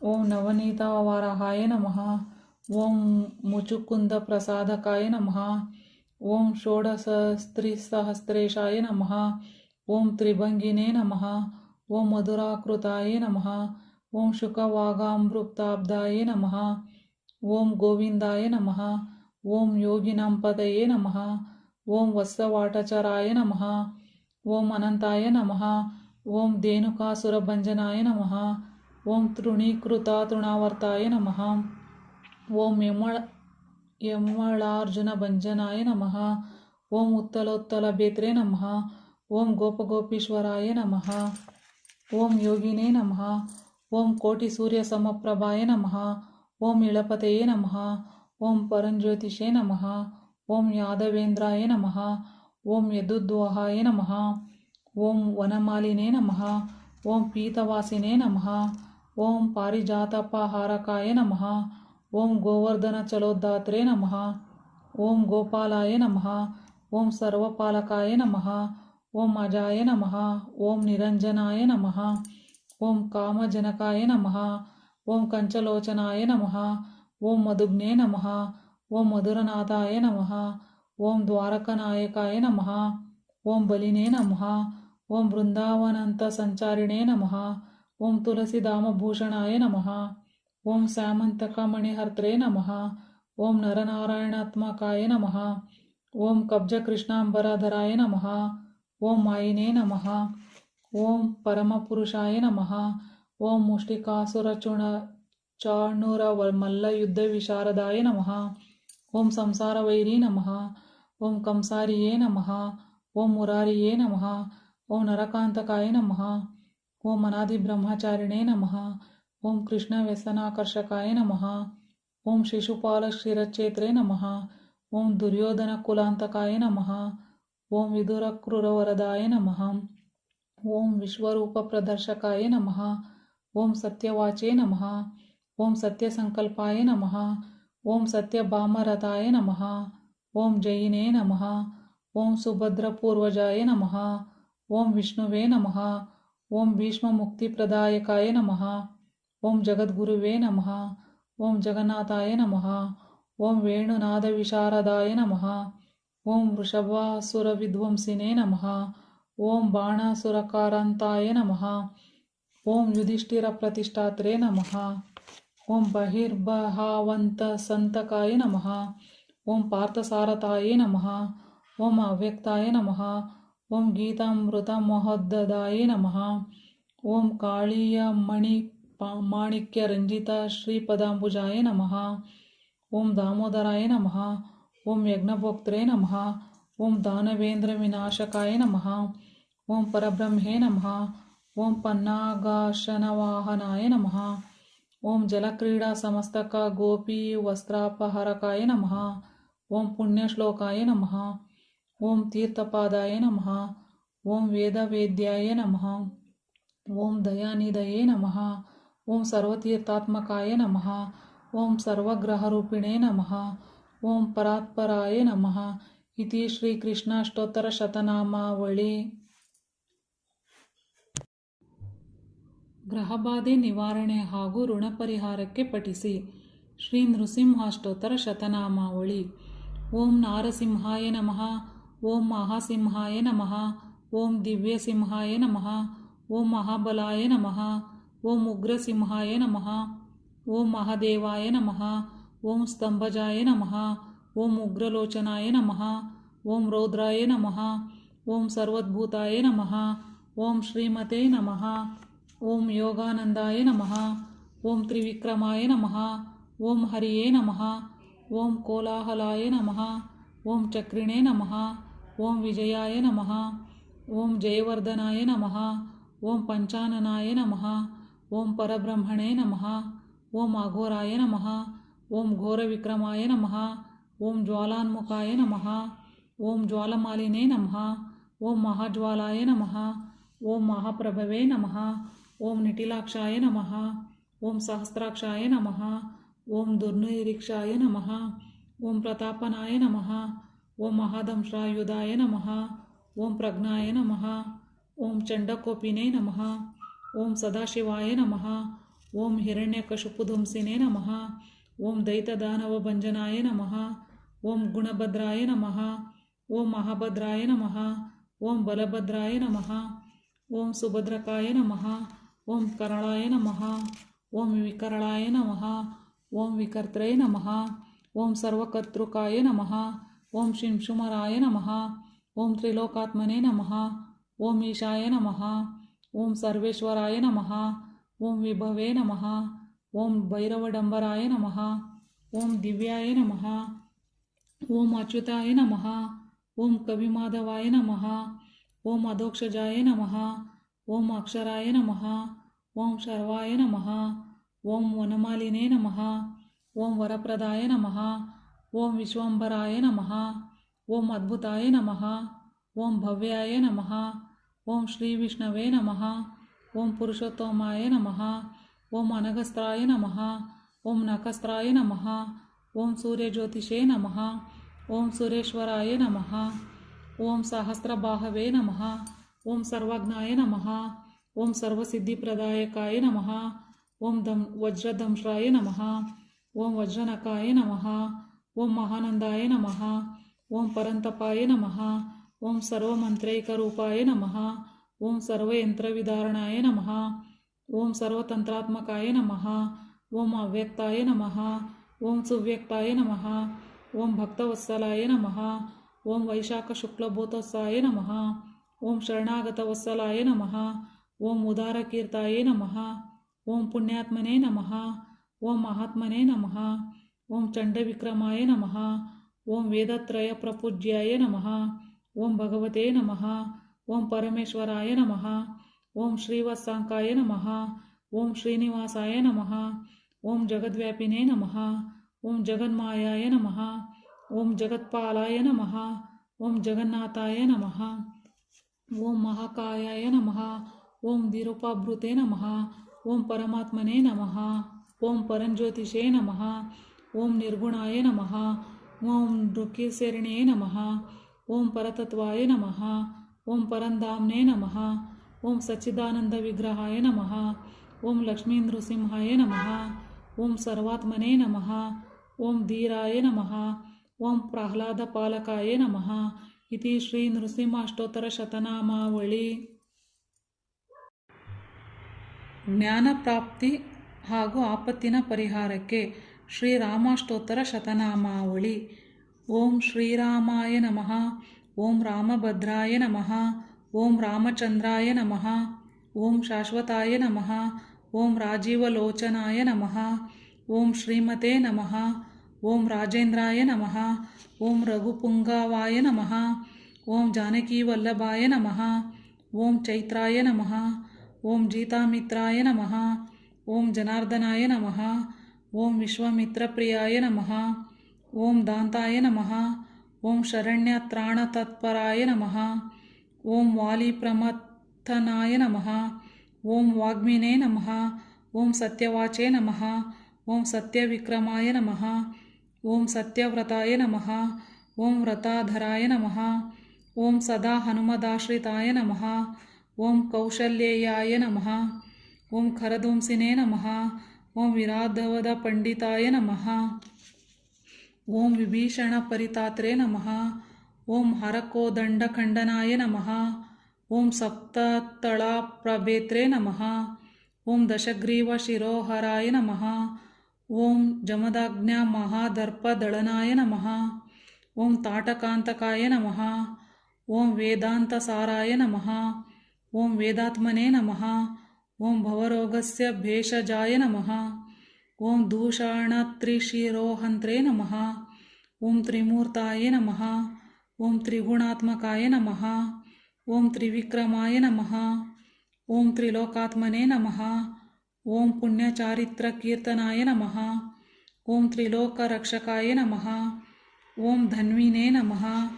ಓಂ ನವನೀತ ವರಹಾಯ ನಮಃ. ಓಂ ಮುಚುಕುಂದ ಪ್ರಸಾದಕಾಯ ನಮಃ. ಓಂ ಷೋಡಶಸ್ತ್ರಿಸಹಸ್ರೇಶಾಯ ನಮಃ. ಓಂ ತ್ರಿಭಂಗಿನೇ ನಮಃ. ಓಂ ಮಧುರಾಕೃತಾಯ ನಮಃ. ಓಂ ಶುಕವಾಗಾಮೃತಾಬ್ಧಾಯ ನಮಃ. ಓಂ ಗೋವಿಂದಾಯ ನಮಃ. ಓಂ ಯೋಗಿನಾಂಪತಯೇ ನಮಃ. ಓಂ ವತ್ಸವಾಟಚರಾಯ ನಮಃ. ಓಂ ಅನಂತಾಯ ನಮಃ. ಓಂ ಧೇನುಕಾಸುರಭಂಜನಾಯ ನಮಃ. ಓಂ ತೃಣೀಕೃತ ತೃಣಾವರ್ತಾಯ ನಮಃ. ಓಂ ಯಮಳಾರ್ಜುನ ಭಂಜನಾಯ ನಮಃ. ಓಂ ಉತ್ತಲೋತ್ತಲ ಬೇತ್ರೆ ನಮಃ. ಓಂ ಗೋಪಗೋಪೀಶ್ವರಾಯ ನಮಃ. ಓಂ ಯೋಗಿನೇ ನಮಃ. ಓಂ ಕೋಟಿ ಸೂರ್ಯ ಸಮಪ್ರಭಾಯ ನಮಃ. ಓಂ ಇಳಪತೆಯೇ ನಮಃ. ಓಂ ಪರಂಜ್ಯೋತಿಷೇ ನಮಃ. ಓಂ ಯಾದವೇಂದ್ರಾಯ ನಮಃ. ಓಂ ಯದುದ್ವಹಾಯ ನಮಃ. ಓಂ ವನಮಾಲಿನೇ ನಮಃ. ಓಂ ಪೀತವಾಸಿನೇ ನಮಃ. ಓಂ ಪಾರಿಜಾತಪಹಾರಕಾಯ ನಮಃ. ಓಂ ಗೋವರ್ಧನ ಚಲೋದ್ದಾತ್ರೇ ನಮಃ. ಓಂ ಗೋಪಾಲಾಯ ನಮಃ. ಓಂ ಸರ್ವಪಾಲಕಾಯ ನಮಃ. ಓಂ ಅಜಾಯ ನಮಃ. ಓಂ ನಿರಂಜನಾಯ ನಮಃ. ಓಂ ಕಾಮಜನಕಾಯ ನಮಃ. ಓಂ ಕಂಚಲೋಚನಾಯ ನಮಃ. ಓಂ ಮಧುಗ್ನೇ ನಮಃ. ಓಂ ಮಧುರನಾಥಾಯ ನಮಃ. ಓಂ ದ್ವಾರಕನಾಯಕಾಯ ನಮಃ. ಓಂ ಬಲಿನೇ ನಮಃ. ಓಂ ಬೃಂದಾವನಂತ ಸಂಚಾರಿಣೇ ನಮಃ. ಓಂ ತುಳಸಿಧಾಮಭೂಷಣಾಯ ನಮಃ. ಓಂ ಸ್ಯಾಮಂತಕ ಮಣಿಹರ್ತ್ರೇ ನಮಃ. ಓಂ ನರನಾರಾಯಣಾತ್ಮಕಾಯ ನಮಃ. ಓಂ ಕಬ್ಜ ಕೃಷ್ಣಾಂಬರಧರಾಯ ನಮಃ. ಓಂ ಮಾಯಿನೇ ನಮಃ. ಓಂ ಪರಮಪುರುಷಾಯ ನಮಃ. ಓಂ ಮುಷ್ಟಿಕಾಸುರ ಮಲ್ಲಯುದ್ಧ ವಿಶಾರದಾಯ ನಮಃ. ಓಂ ಸಂಸಾರ ವೈರಿ ನಮಃ. ಓಂ ಕಂಸಾರಿಯೇ ನಮಃ. ಓಂ ಮುರಾರಿಯೇ ನಮಃ. ಓಂ ನರಕಾಂತಕಾಯ ನಮಃ. ಓಂ ಅನಾದಿ ಬ್ರಹ್ಮಚಾರಿಣೇ ನಮಃ. ಓಂ ಕೃಷ್ಣ ವ್ಯಸನಾಕರ್ಷಕಾಯ ನಮಃ. ಓಂ ಶಿಶುಪಾಲ ಶಿರಚೇತ್ರೇ ನಮಃ. ಓಂ ದುರ್ಯೋಧನ ಕುಲಾಂತಕಾಯ ನಮಃ. ಓಂ ವಿದುರ ಕ್ರೂರವರದಾಯ ನಮಃ. ಓಂ ವಿಶ್ವರೂಪ ಪ್ರದರ್ಶಕಾಯ ನಮಃ. ಓಂ ಸತ್ಯವಾಚೇ ನಮಃ. ಓಂ ಸತ್ಯಸಂಕಲ್ಪಾಯ ನಮಃ. ಓಂ ಸತ್ಯಭಾಮರತಾಯ ನಮಃ. ಓಂ ಜಯಿನೇ ನಮಃ. ಓಂ ಸುಭದ್ರಪೂರ್ವಜಾಯ ನಮಃ. ಓಂ ವಿಷ್ಣುವೇ ನಮಃ. ಓಂ ಭೀಷ್ಮ ಮುಕ್ತಿಪ್ರದಾಯಕಾಯ ನಮಃ. ಓಂ ಜಗದ್ಗುರುವೇ ನಮಃ. ಓಂ ಜಗನ್ನಾಥಾಯ ನಮಃ. ಓಂ ವೇಣುನಾದ ವಿಶಾರದಾಯ ನಮಃ. ಓಂ ವೃಷಭಾಸುರ ವಿಧ್ವಂಸಿನೇ ನಮಃ. ಓಂ ಬಾಣಾಸುರಕಾರಂತಾಯ ನಮಃ. ಓಂ ಯುಧಿಷ್ಠಿರ ಪ್ರತಿಷ್ಠಾತ್ರೇ ನಮಃ. ಓಂ ಬಹಿರ್ಬಹಾವಂತ ಸಂತಕಾಯ ನಮಃ. ಓಂ ಪಾರ್ಥಸಾರಥಾಯೇ ನಮಃ. ಓಂ ಅವ್ಯಕ್ತಾಯ ನಮಃ. ಓಂ ಗೀತಾಮೃತ ಮಹೋದ್ದದಾಯ ನಮಃ. ಓಂ ಕಾಳಿಯ ಮಾಣಿಕ್ಯ ರಂಜಿತ ಶ್ರೀಪದಾಂಬುಜಾಯ ನಮಃ. ಓಂ ದಾಮೋದರಾಯ ನಮಃ. ಓಂ ಯಜ್ಞಭೋಕ್ತ್ರೇ ನಮಃ. ಓಂ ದಾನವೇಂದ್ರ ವಿನಾಶಕಾಯ ನಮಃ. ಓಂ ಪರಬ್ರಹ್ಮೇ ನಮಃ. ಓಂ ಪನ್ನಾಗಾಶನವಾಹನಾಯ ನಮಃ. ಓಂ ಜಲಕ್ರೀಡಾ ಸಮಸ್ತಕ ಗೋಪಿ ವಸ್ತ್ರಾಪಹರಕಾಯ ನಮಃ. ಓಂ ಪುಣ್ಯಶ್ಲೋಕಾಯ ನಮಃ. ಓಂ ತೀರ್ಥಪಾದಾಯ ನಮಃ. ಓಂ ವೇದವೇದ್ಯಾಯ ನಮಃ. ಓಂ ದಯಾನಿಧಯೇ ನಮಃ. ಓಂ ಸರ್ವತೀರ್ಥಾತ್ಮಕಾಯ ನಮಃ. ಓಂ ಸರ್ವಗ್ರಹರೂಪಿಣೇ ನಮಃ. ಓಂ ಪರಾತ್ಪರಾಯ ನಮಃ. ಇತಿ ಶ್ರೀಕೃಷ್ಣಾಷ್ಟೋತ್ತರ ಶತನಾಮಾವಳಿ. ಗ್ರಹಬಾಧೆ ನಿವಾರಣೆ ಹಾಗೂ ಋಣ ಪರಿಹಾರಕ್ಕೆ ಪಠಿಸಿ. ಶ್ರೀ ನೃಸಿಂಹಾಷ್ಟೋತ್ತರ ಶತನಾಮಾವಳಿ. ಓಂ ನಾರಸಿಂಹಾಯ ನಮಃ. ಓಂ ಮಹಾಸಿಂಹಾಯ ನಮಃ. ಓಂ ದಿವ್ಯಸಿಂಹಾಯ ನಮಃ. ಓಂ ಮಹಾಬಲಾಯ ನಮಃ. ಓಂ ಉಗ್ರಸಿಂಹಾಯ ನಮಃ. ಓಂ ಮಹಾದೇವಾಯ ನಮಃ. ಓಂ ಸ್ತಂಭಜಾಯ ನಮಃ. ಓಂ ಉಗ್ರಲೋಚನಾಯ ನಮಃ. ಓಂ ರೌದ್ರಾಯ ನಮಃ. ಓಂ ಸರ್ವದ್ಭೂತಾಯ ನಮಃ. ಓಂ ಶ್ರೀಮತೆ ನಮಃ. ಓಂ ಯೋಗಾನಂದಾಯ ನಮಃ. ಓಂ ತ್ರಿವಿಕ್ರಮಾಯ ನಮಃ. ಓಂ ಹರಿಯೇ ನಮಃ. ಓಂ ಕೋಲಾಹಲಾಯ ನಮಃ. ಓಂ ಚಕ್ರಿಣೇ ನಮಃ. ಓಂ ವಿಜಯಾಯ ನಮಃ. ಓಂ ಜಯವರ್ಧನಾಯ ನಮಃ. ಓಂ ಪಂಚಾನನಾಯ ನಮಃ. ಓಂ ಪರಬ್ರಹ್ಮಣೇ ನಮಃ. ಓಂ ಅಘೋರಾಯ ನಮಃ. ಓಂ ಘೋರವಿಕ್ರಮಾಯ ನಮಃ. ಓಂ ಜ್ವಾಲಾನ್ಮುಖಾಯ ನಮಃ. ಓಂ ಜ್ವಾಲಮಾಲಿನೇ ನಮಃ. ಓಂ ಮಹಾಜ್ವಾಲಾಯ ನಮಃ. ಓಂ ಮಹಾಪ್ರಭವೇ ನಮಃ. ಓಂ ನಿಟಿಲಾಕ್ಷಾಯ ನಮಃ. ಓಂ ಸಹಸ್ರಾಕ್ಷಾಯ ನಮಃ. ಓಂ ದುರ್ನಿರೀಕ್ಷಾಯ ನಮಃ. ಓಂ ಪ್ರತಾಪನಾಯ ನಮಃ. ಓಂ ಮಹಾದಂಶ್ರಾಯುಧಾಯ ನಮಃ. ಓಂ ಪ್ರಜ್ಞಾಯ ನಮಃ. ಓಂ ಚಂಡಕೋಪಿನೇ ನಮಃ. ಓಂ ಸದಾಶಿವಾಯ ನಮಃ. ಓಂ ಹಿರಣ್ಯಕಶುಪುಧ್ವಂಸಿನೇ ನಮಃ. ಓಂ ದೈತದಾನವಭಂಜನಾಯ ನಮಃ. ಓಂ ಗುಣಭದ್ರಾಯ ನಮಃ. ಓಂ ಮಹಾಭದ್ರಾಯ ನಮಃ. ಓಂ ಬಲಭದ್ರಾಯ ನಮಃ. ಓಂ ಸುಭದ್ರಕಾಯ ನಮಃ. ಓಂ ಕರಳಾಯ ನಮಃ. ಓಂ ವಿಕರಳಾಯ ನಮಃ. ಓಂ ವಿಕರ್ತ್ರೇ ನಮಃ. ಓಂ ಸರ್ವಕರ್ತೃಕಾಯ ನಮಃ. ಓಂ ಶಿಂಶುಮರಾಯ ನಮಃ. ಓಂ ತ್ರಿಲೋಕಾತ್ಮನೇ ನಮಃ. ಓಂ ಈಶಾಯ ನಮಃ. ಓಂ ಸರ್ವೇಶ್ವರಾಯ ನಮಃ. ಓಂ ವಿಭವೇ ನಮಃ. ಓಂ ಭೈರವಡಂಬರಾಯ ನಮಃ. ಓಂ ದಿವ್ಯಾಯ ನಮಃ. ಓಂ ಅಚ್ಯುತಾಯ ನಮಃ. ಓಂ ಕವಿಮಾಧವಾಯ ನಮಃ. ಓಂ ಅಧೋಕ್ಷಜಾಯ ನಮಃ. ಓಂ ಅಕ್ಷರಾಯ ನಮಃ. ಓಂ ಶರ್ವಾಯ ನಮಃ. ಓಂ ವನಮಾಲಿನೇ ನಮಃ. ಓಂ ವರಪ್ರದಾಯ ನಮಃ. ಓಂ ವಿಶ್ವಂಬರಾಯ ನಮಃ. ಓಂ ಅದ್ಭುತಾಯ ನಮಃ. ಓಂ ಭವ್ಯಾಯ ನಮಃ. ಓಂ ಶ್ರೀ ವಿಷ್ಣವೇ ನಮಃ. ಓಂ ಪುರುಷೋತ್ತಮಾಯ ನಮಃ. ಓಂ ಅನಗಸ್ತ್ರಾಯ ನಮಃ. ಓಂ ನಖಸ್ತ್ರಾಯ ನಮಃ. ಓಂ ಸೂರ್ಯಜ್ಯೋತಿಷೇ ನಮಃ. ಓಂ ಸುರೇಶ್ವರಾಯ ನಮಃ. ಓಂ ಸಹಸ್ರಬಾಹವೇ ನಮಃ. ಓಂ ಸರ್ವಜ್ಞಾಯ ನಮಃ. ಓಂ ಸರ್ವಸಿದ್ಧಿಪ್ರದಾಯಕಾಯ ನಮಃ. ಓಂ ವಜ್ರದಂಶ್ರಾಯ ನಮಃ. ಓಂ ವಜ್ರನಕಾಯ ನಮಃ. ಓಂ ಮಹಾನಂದಾಯ ನಮಃ. ಓಂ ಪರಂತಪಾಯ ನಮಃ. ಓಂ ಸರ್ವಮಂತ್ರೈಕರೂಪಾಯ ನಮಃ. ಓಂ ಸರ್ವಯಂತ್ರವಿಧಾರಣಾಯ ನಮಃ. ಓಂ ಸರ್ವತಂತ್ರಾತ್ಮಕಾಯ ನಮಃ. ಓಂ ಅವ್ಯಕ್ತಾಯ ನಮಃ. ಓಂ ಸುವ್ಯಕ್ತಾಯ ನಮಃ. ಓಂ ಭಕ್ತವತ್ಸಲಾಯ ನಮಃ. ಓಂ ವೈಶಾಖ ಶುಕ್ಲಭೂತೋತ್ಸಾಯ ನಮಃ. ಓಂ ಶರಣಾಗತವತ್ಸಲಾಯ ನಮಃ. ಓಂ ಉದಾರಕೀರ್ತಾಯ ನಮಃ. ಓಂ ಪುಣ್ಯಾತ್ಮನೇ ನಮಃ. ಓಂ ಮಹಾತ್ಮನೇ ನಮಃ. ಓಂ ಚಂಡವಿಕ್ರಮಾಯ ನಮಃ. ಓಂ ವೇದತ್ರಯ ಪ್ರಪೂಜ್ಯಾಯ ನಮಃ. ಓಂ ಭಗವತೆ ನಮಃ. ಓಂ ಪರಮೇಶ್ವರಾಯ ನಮಃ. ಓಂ ಶ್ರೀವತ್ಸಾಂಕಾಯ ನಮಃ. ಓಂ ಶ್ರೀನಿವಾಸಾಯ ನಮಃ. ಓಂ ಜಗದ್ವ್ಯಾಪಿನೇ ನಮಃ. ಓಂ ಜಗನ್ಮಾಯಾಯ ನಮಃ. ಓಂ ಜಗತ್ಪಾಲಾಯ ನಮಃ. ಓಂ ಜಗನ್ನಾಥಾಯ ನಮಃ. ಓಂ ಮಹಾಕಾಯಾಯ ನಮಃ. ಓಂ ಧಿರುಪಾಭೃತೆ ನಮಃ. ಓಂ ಪರಮಾತ್ಮನೇ ನಮಃ. ಓಂ ಪರಂಜ್ಯೋತಿಷೇ ನಮಃ. ಓಂ ನಿರ್ಗುಣಾಯ ನಮಃ. ಓಂ ನೃಕೇಸರಿಣೇ ನಮಃ. ಓಂ ಪರತತ್ವಾಯ ನಮಃ. ಓಂ ಪರಂಧಾಮ್ನೇ ನಮಃ. ಓಂ ಸಚ್ಚಿದಾನಂದ ವಿಗ್ರಹಾಯ ನಮಃ. ಓಂ ಲಕ್ಷ್ಮೀ ನೃಸಿಂಹಾಯ ನಮಃ. ಓಂ ಸರ್ವಾತ್ಮನೇ ನಮಃ. ಓಂ ಧೀರಾಯ ನಮಃ. ಓಂ ಪ್ರಹ್ಲಾದ ಪಾಲಕಾಯ ನಮಃ. ಇತಿ ಶ್ರೀ ನೃಸಿಂಹಾಷ್ಟೋತ್ತರ ಶತನಾಮಾವಳಿ. ಜ್ಞಾನಪ್ರಾಪ್ತಿ ಹಾಗೂ ಆಪತ್ತಿನ ಪರಿಹಾರಕ್ಕೆ ಶ್ರೀರಾಮಾಷ್ಟೋತ್ತರ ಶತನಾಮಾವಳಿ. ಓಂ ಶ್ರೀರಾಮಾಯ ನಮಃ. ಓಂ ರಾಮಭದ್ರಾಯ ನಮಃ. ಓಂ ರಾಮಚಂದ್ರಾಯ ನಮಃ. ಓಂ ಶಾಶ್ವತಾಯ ನಮಃ. ಓಂ ರಾಜೀವಲೋಚನಾಯ ನಮಃ. ಓಂ ಶ್ರೀಮತೆ ನಮಃ. ಓಂ ರಾಜೇಂದ್ರಾಯ ನಮಃ. ಓಂ ರಘುಪುಂಗವಾಯ ನಮಃ. ಓಂ ಜಾನಕೀವಲ್ಲಭಾಯ ನಮಃ. ಓಂ ಚೈತ್ರಾಯ ನಮಃ. ಓಂ ಜೀತಾಮಿತ್ರಾಯ ನಮಃ. ಓಂ ಜನಾರ್ದನಾಯ ನಮಃ. ಓಂ ವಿಶ್ವಮಿತ್ರಪ್ರಿಯಾಯ ನಮಃ. ಓಂ ದಾಂತಾಯ ನಮಃ. ಓಂ ಶರಣ್ಯತ್ರಾಣತತ್ಪರಾಯ ನಮಃ. ಓಂ ವಾಲಿಪ್ರಮಥನಾಯ ನಮಃ. ಓಂ ವಾಗ್ಮಿನೇ ನಮಃ. ಓಂ ಸತ್ಯವಾಚೇ ನಮಃ. ಓಂ ಸತ್ಯವಿಕ್ರಮಾಯ ನಮಃ. ಓಂ ಸತ್ಯವ್ರತಾಯ ನಮಃ. ಓಂ ವ್ರತಾಧರಾಯ ನಮಃ. ಓಂ ಸದಾ ಹನುಮದಾಶ್ರಿತಾಯ ನಮಃ. ಓಂ ಕೌಶಲ್ಯೇಯಾಯ ನಮಃ. ಓಂ ಖರದುಂಸಿನೇ ನಮಃ. ಓಂ ವಿರಾಧವದ ಪಂಡಿತಾಯ ನಮಃ. ಓಂ ವಿಭೀಷಣ ಪರಿತಾತ್ರೇ ನಮಃ. ಓಂ ಹರಕೋದಂಡಖಂಡನಾಯ ನಮಃ. ಓಂ ಸಪ್ತತಳಪ್ರಭೇತ್ರೇ ನಮಃ. ಓಂ ದಶಗ್ರೀವ ಶಿರೋಹರಾಯ ನಮಃ. ಓಂ ಜಮದಾಜ್ಞಾ ಮಹಾದರ್ಪದಳನಾಯ ನಮಃ. ಓಂ ತಾಟಕಾಂತಕಾಯ ನಮಃ. ಓಂ ವೇದಾಂತಸಾರಾಯ ನಮಃ. ಓಂ ವೇದಾತ್ಮನೇ ನಮಃ. ಓಂ ಭವರೋಗಸ್ಯ ಭೇಷಜಾಯ ನಮಃ. ಓಂ ದೂಷಾಣತ್ರಿಶಿರೋಹಂತ್ರೇ ನಮಃ. ಓಂ ತ್ರಿಮೂರ್ತಾಯ ನಮಃ. ಓಂ ತ್ರಿಗುಣಾತ್ಮಕಾಯ ನಮಃ. ಓಂ ತ್ರಿವಿಕ್ರಮಾಯ ನಮಃ. ಓಂ ತ್ರಿಲೋಕಾತ್ಮನೇ ನಮಃ. ಓಂ ಪುಣ್ಯಚಾರಿತ್ರಕೀರ್ತನಾಯ ನಮಃ. ಓಂ ತ್ರಿಲೋಕರಕ್ಷಕಾಯ ನಮಃ. ಓಂ ಧನ್ವಿನೇ ನಮಃ.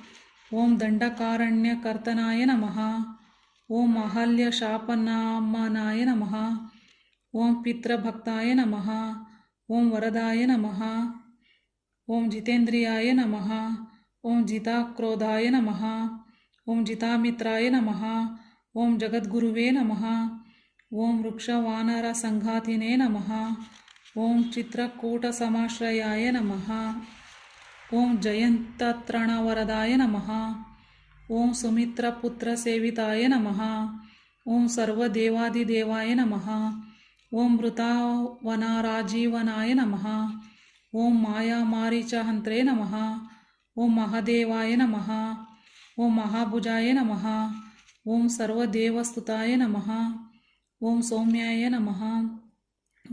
ಓಂ ದಂಡಕಾರಣ್ಯಕರ್ತನಾಯ ನಮಃ. ಓಂ ಅಹಲ್ಯ ಶಾಪನಾಮನಾಯ ನಮಃ. ಓಂ ಪಿತೃಭಕ್ತಾಯ ನಮಃ. ಓಂ ವರದಾಯ ನಮಃ. ಓಂ ಜಿತೇಂದ್ರಿಯಾಯ ನಮಃ. ಓಂ ಜಿತಾಕ್ರೋಧಾಯ ನಮಃ. ಓಂ ಜಿತಾಮಿತ್ರಾಯ ನಮಃ. ಓಂ ಜಗದ್ಗುರುವೇ ನಮಃ. ಓಂ ವೃಕ್ಷವಾನರ ಸಂಘಾತಿನೇ ನಮಃ. ಓಂ ಚಿತ್ರಕೂಟಸಮಾಶ್ರಯಾಯ ನಮಃ. ಓಂ ಜಯಂತತ್ರಣವರದಾಯ ನಮಃ. ಓಂ ಸುಮಿತ್ರಪುತ್ರಸೇವಿತಾಯ ನಮಃ. ಓಂ ಸರ್ವದೇವಾದಿದೇವಾಯ ನಮಃ. ಓಂ ವೃತಾವನರಾಜೀವನಾಯ ನಮಃ. ಓಂ ಮಾಯಾಮಾರೀಚಹಂತ್ರೇ ನಮಃ. ಓಂ ಮಹಾದೇವಾಯ ನಮಃ. ಓಂ ಮಹಾಭುಜಾಯ ನಮಃ. ಓಂ ಸರ್ವದೇವಸ್ತುತಾಯ ನಮಃ. ಓಂ ಸೌಮ್ಯಾಯ ನಮಃ.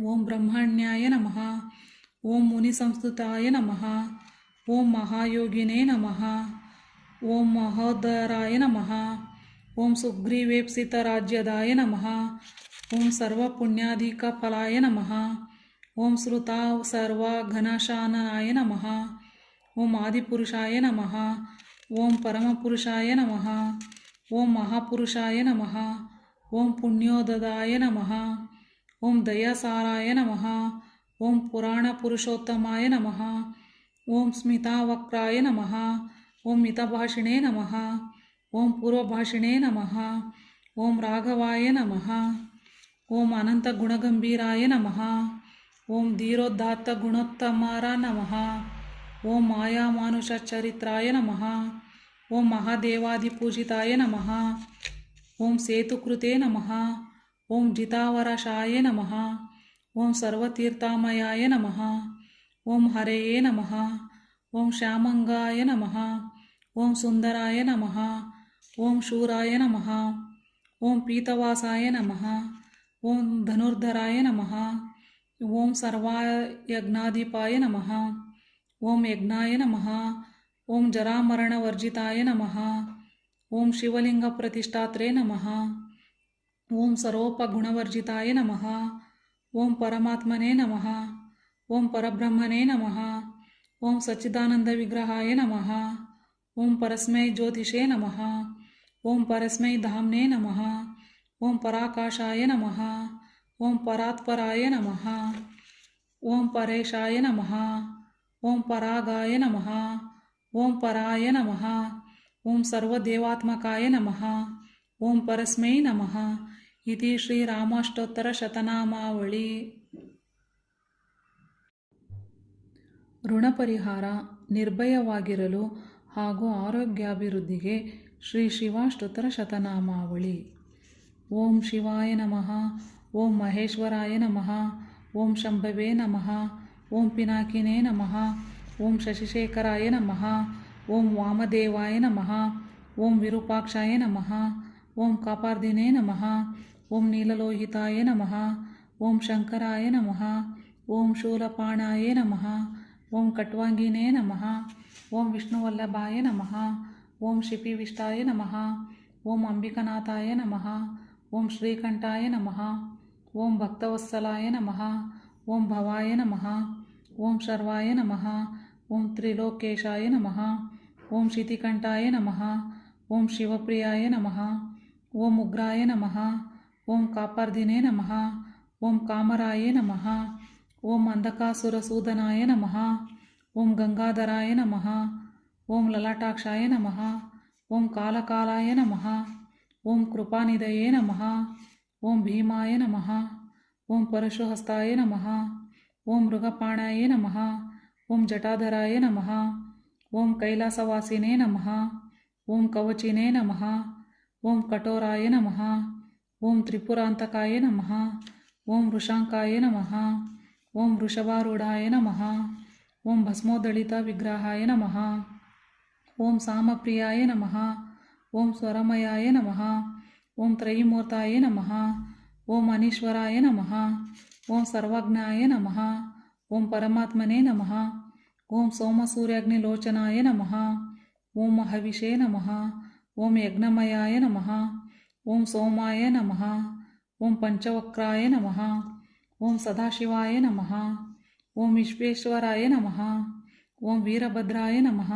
ಓಂ ಬ್ರಹ್ಮಣ್ಯಾಯ ನಮಃ. ಓಂ ಮುನಿಸಂಸ್ತುತಾಯ ನಮಃ. ಓಂ ಮಹಾಯೋಗಿನೇ ನಮಃ. ಓಂ ಮಹೋದರಾಯ ನಮಃ. ಓಂ ಸುಗ್ರೀವೇಪ್ಸಿತರಾಜ್ಯದಾಯ ನಮಃ. ಓಂ ಸರ್ವಪುಣ್ಯಾಧಿಕಫಲಾಯ ನಮಃ. ಓಂ ಶ್ರುತಾ ಸರ್ವಘನಶಾನಾಯ ನಮಃ. ಓಂ ಆದಿಪುರುಷಾಯ ನಮಃ. ಓಂ ಪರಮಪುರುಷಾಯ ನಮಃ. ಓಂ ಮಹಾಪುರುಷಾಯ ನಮಃ. ಓಂ ಪುಣ್ಯೋದದಾಯ ನಮಃ. ಓಂ ದಯಾಸಾರಾಯ ನಮಃ. ಓಂ ಪುರಾಣ ಪುರುಷೋತ್ತಮಾಯ ನಮಃ. ಓಂ ಸ್ಮಿತಾವಕ್ರಾಯ ನಮಃ. ಓಂ ಮಿತಭಾಷಿಣೇ ನಮಃ. ಓಂ ಪೂರ್ವಭಾಷಿಣೇ ನಮಃ. ಓಂ ರಾಘವಾಯ ನಮಃ. ಓಂ ಅನಂತ ಗುಣಗಂಭೀರಾಯ ನಮಃ. ಓಂ ಧೀರೋದಾತ್ತ ಗುಣೋತ್ತಮಾರ ನಮಃ. ಓಂ ಮಾಯಾಮಾನುಷ ಚರಿತ್ರಾಯ ನಮಃ. ಓಂ ಮಹಾದೇವಾದಿಪೂಜಿತಾಯ ನಮಃ. ಓಂ ಸೇತುಕೃತೆ ನಮಃ. ಓಂ ಜಿತಾವರಶಾಯ ನಮಃ. ಓಂ ಸರ್ವತೀರ್ಥಾಮಯಾಯ ನಮಃ. ಓಂ ಹರೆಯೇ ನಮಃ. ಓಂ ಶ್ಯಾಮಂಗಾಯ ನಮಃ. ಓಂ ಸುಂದರಾಯ ನಮಃ. ಓಂ ಶೂರಾಯ ನಮಃ. ಓಂ ಪೀತವಾಸಾಯ ನಮಃ. ಓಂ ಧನುರ್ಧರಾಯ ನಮಃ. ಓಂ ಸರ್ವಯಜ್ಞಾಧಿಪಾಯ ನಮಃ. ಓಂ ಯಜ್ಞಾಯ ನಮಃ. ಓಂ ಜರಾಮರಣವರ್ಜಿತಾಯ ನಮಃ. ಓಂ ಶಿವಲಿಂಗ ಪ್ರತಿಷ್ಠಾತ್ರೇ ನಮಃ. ಓಂ ಸರ್ವೋಪಗುಣವರ್ಜಿತಾಯ ನಮಃ. ಓಂ ಪರಮಾತ್ಮನೇ ನಮಃ. ಓಂ ಪರಬ್ರಹ್ಮನೇ ನಮಃ. ಓಂ ಸಚ್ಚಿದಾನಂದ ವಿಗ್ರಹಾಯ ನಮಃ. ಓಂ ಪರಸ್ಮೈ ಜ್ಯೋತಿಷೇ ನಮಃ. ಓಂ ಪರಸ್ಮೈ ಧಾಮ್ನೇ ನಮಃ. ಓಂ ಪರಾಕಾಶಾಯ ನಮಃ. ಓಂ ಪರಾತ್ಪರಾಯ ನಮಃ. ಓಂ ಪರೇಶಾಯ ನಮಃ. ಓಂ ಪರಾಗಾಯ ನಮಃ. ಓಂ ಪರಾಯ ನಮಃ. ಓಂ ಸರ್ವದೇವಾತ್ಮಕಾಯ ನಮಃ. ಓಂ ಪರಸ್ಮೈ ನಮಃ. ಇತಿ ಶ್ರೀರಾಮಾಷ್ಟೋತ್ತರ ಶತನಾಮಾವಳಿ. ಋಣ ಪರಿಹಾರ, ನಿರ್ಭಯವಾಗಿರಲು ಹಾಗೂ ಆರೋಗ್ಯಾಭಿವೃದ್ಧಿಗೆ ಶ್ರೀ ಶಿವಾಷ್ಟೋತ್ತರ ಶತನಾಮಾವಳಿ. ಓಂ ಶಿವಾಯ ನಮಃ. ಓಂ ಮಹೇಶ್ವರಾಯ ನಮಃ. ಓಂ ಶಂಭವೇ ನಮಃ. ಓಂ ಪಿನಾಕಿನೇ ನಮಃ. ಓಂ ಶಶಿಶೇಖರಾಯ ನಮಃ. ಓಂ ವಾಮದೇವಾಯ ನಮಃ. ಓಂ ವಿರೂಪಾಕ್ಷಾಯ ನಮಃ. ಓಂ ಕಾಪಾರ್ದಿನೇ ನಮಃ. ಓಂ ನೀಲಲೋಹಿತಾಯ ನಮಃ. ಓಂ ಶಂಕರಾಯ ನಮಃ. ಓಂ ಶೂಲಪಾಣಾಯ ನಮಃ. ಓಂ ಕಟ್ವಾಂಗಿನೇ ನಮಃ. ಓಂ ವಿಷ್ಣುವಲ್ಲಭಾಯ ನಮಃ. ಓಂ ಶಿಪಿವಿಷ್ಟಾಯ ನಮಃ. ಓಂ ಅಂಬಿಕನಾಥಾಯ ನಮಃ. ಓಂ ಶ್ರೀಕಂಠಾಯ ನಮಃ. ಓಂ ಭಕ್ತವತ್ಸಲಾಯ ನಮಃ. ಓಂ ಭವಾಯ ನಮಃ. ಓಂ ಶರ್ವಾಯ ನಮಃ. ಓಂ ತ್ರಿಲೋಕೇಶಾಯ ನಮಃ. ಓಂ ಶಿತಿಕಂಠಾಯ ನಮಃ. ಓಂ ಶಿವಪ್ರಿಯಾಯ ನಮಃ. ಓಂ ಉಗ್ರಾಯ ನಮಃ. ಓಂ ಕಾಪಾರ್ದಿನೇ ನಮಃ. ಓಂ ಕಾಮರಾಯ ನಮಃ. ಓಂ ಅಂಧಕಾಸುರಸೂದನಾಯ ನಮಃ. ಓಂ ಗಂಗಾಧರಾಯ ನಮಃ. ಓಂ ಲಲಾಟಾಕ್ಷಾಯ ನಮಃ. ಓಂ ಕಾಲಕಾಲಾಯ ನಮಃ. ಓಂ ಕೃಪಾನಿಧಯೇ ನಮಃ. ಓಂ ಭೀಮಾಯ ನಮಃ. ಓಂ ಪರಶುಹಸ್ತಾಯ ನಮಃ. ಓಂ ಮೃಗಪಾಣಾಯ ನಮಃ. ಓಂ ಜಟಾಧರಾಯ ನಮಃ. ಓಂ ಕೈಲಾಸವಾಸಿನೇ ನಮಃ. ಓಂ ಕವಚಿನೇ ನಮಃ. ಓಂ ಕಠೋರಾಯ ನಮಃ. ಓಂ ತ್ರಿಪುರಾಂತಕಾಯ ನಮಃ. ಓಂ ವೃಷಾಂಕಾಯ ನಮಃ. ಓಂ ವೃಷಭಾರೂಢಾಯ ನಮಃ. ಓಂ ಭಸ್ಮೋದಳಿತ ವಿಗ್ರಹಾಯ ನಮಃ. ಓಂ ಸಾಮಪ್ರಿಯಾಯ ನಮಃ. ಓಂ ಸ್ವರಮಯಾಯ ನಮಃ. ಓಂ ತ್ರಯೀಮೂರ್ತಾಯ ನಮಃ. ಓಂ ಅನೀಶ್ವರಾಯ ನಮಃ. ಓಂ ಸರ್ವಜ್ಞಾಯ ನಮಃ. ಓಂ ಪರಮಾತ್ಮನೇ ನಮಃ. ಓಂ ಸೋಮಸೂರ್ಯಾಗ್ನಿಲೋಚನಾಯ ನಮಃ. ಓಂ ಹವಿಷೇ ನಮಃ. ಓಂ ಯಜ್ಞಮಯಾಯ ನಮಃ. ಓಂ ಸೋಮಾಯ ನಮಃ. ಓಂ ಪಂಚವಕ್ರಾಯ ನಮಃ. ಓಂ ಸದಾಶಿವಾಯ ನಮಃ. ಓಂ ವಿಶ್ವೇಶ್ವರಾಯ ನಮಃ. ಓಂ ವೀರಭದ್ರಾಯ ನಮಃ.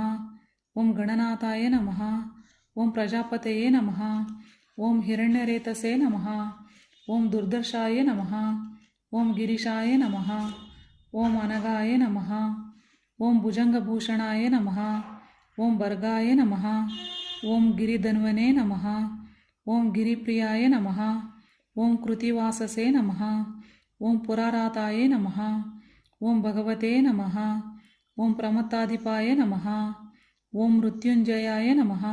ಓಂ ಗಣನಾಥಾಯ ನಮಃ. ಓಂ ಪ್ರಜಾಪತಯೇ ನಮಃ. ಓಂ ಹಿರಣ್ಯರೇತಸೇ ನಮಃ. ಓಂ ದುರ್ದರ್ಶಾಯ ನಮಃ. ಓಂ ಗಿರಿಶಾಯ ನಮಃ. ಓಂ ಅನಗಾಯ ನಮಃ. ಓಂ ಭುಜಂಗಭೂಷಣಾಯ ನಮಃ. ಓಂ ಭರ್ಗಾಯ ನಮಃ. ಓಂ ಗಿರಿಧನ್ವನೇ ನಮಃ. ಓಂ ಗಿರಿಪ್ರಿಯಾಯ ನಮಃ. ಓಂ ಕೃತಿವಾಸಸೇ ನಮಃ. ಓಂ ಪುರಾರಾತಾಯ ನಮಃ. ಓಂ ಭಗವತೆ ನಮಃ. ಓಂ ಪ್ರಮತ್ತಾಧಿಪಾಯ ನಮಃ. ಓಂ ಮೃತ್ಯುಂಜಯಾಯ ನಮಃ.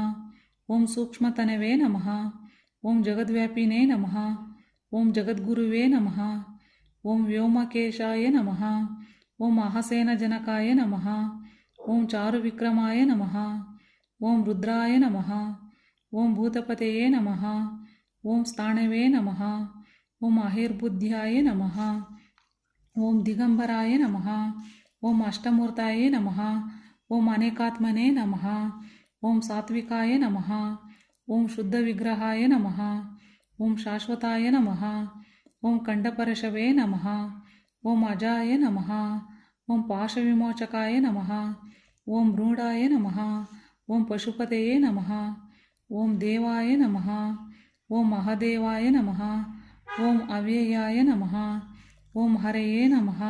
ಓಂ ಸೂಕ್ಷ್ಮತನವೇ ನಮಃ. ಓಂ ಜಗದ್ವ್ಯಾಪಿನೇ ನಮಃ. ಓಂ ಜಗದ್ಗುರುವೇ ನಮಃ. ಓಂ ವ್ಯೋಮಕೇಶಾಯ ನಮಃ. ಓಂ ಅಹಸೇನಜನಕಾಯ ನಮಃ. ಓಂ ಚಾರುವಿಕ್ರಮಾಯ ನಮಃ. ಓಂ ರುದ್ರಾಯ ನಮಃ. ಓಂ ಭೂತಪತೆಯೇ ನಮಃ. ಓಂ ಸ್ಥಾಣವೇ ನಮಃ. ಓಂ ಆಹಿರ್ಬುದ್ಧ್ಯಾಯ ನಮಃ. ಓಂ ದಿಗಂಬರಾಯ ನಮಃ. ಓಂ ಅಷ್ಟಮೂರ್ತಾಯೇ ನಮಃ. ಓಂ ಅನೇಕಾತ್ಮನೇ ನಮಃ. ಓಂ ಸಾತ್ವಿಕಾಯ ನಮಃ. ಓಂ ಶುದ್ಧ ವಿಗ್ರಹಾಯ ನಮಃ. ಓಂ ಶಾಶ್ವತಾಯ ನಮಃ. ಓಂ ಖಂಡಪರಶವೇ ನಮಃ. ಓಂ ಅಜಾಯ ನಮಃ. ಓಂ ಪಾಶವಿಮೋಚಕಾಯ ನಮಃ. ಓಂ ಭ್ರೂಢಾಯ ನಮಃ. ಓಂ ಪಶುಪತಯೇ ನಮಃ. ಓಂ ದೇವಾಯ ನಮಃ. ಓಂ ಮಹಾದೇವಾಯ ನಮಃ. ಓಂ ಅವ್ಯಯಾಯ ನಮಃ. ಓಂ ಹರೆಯೇ ನಮಃ.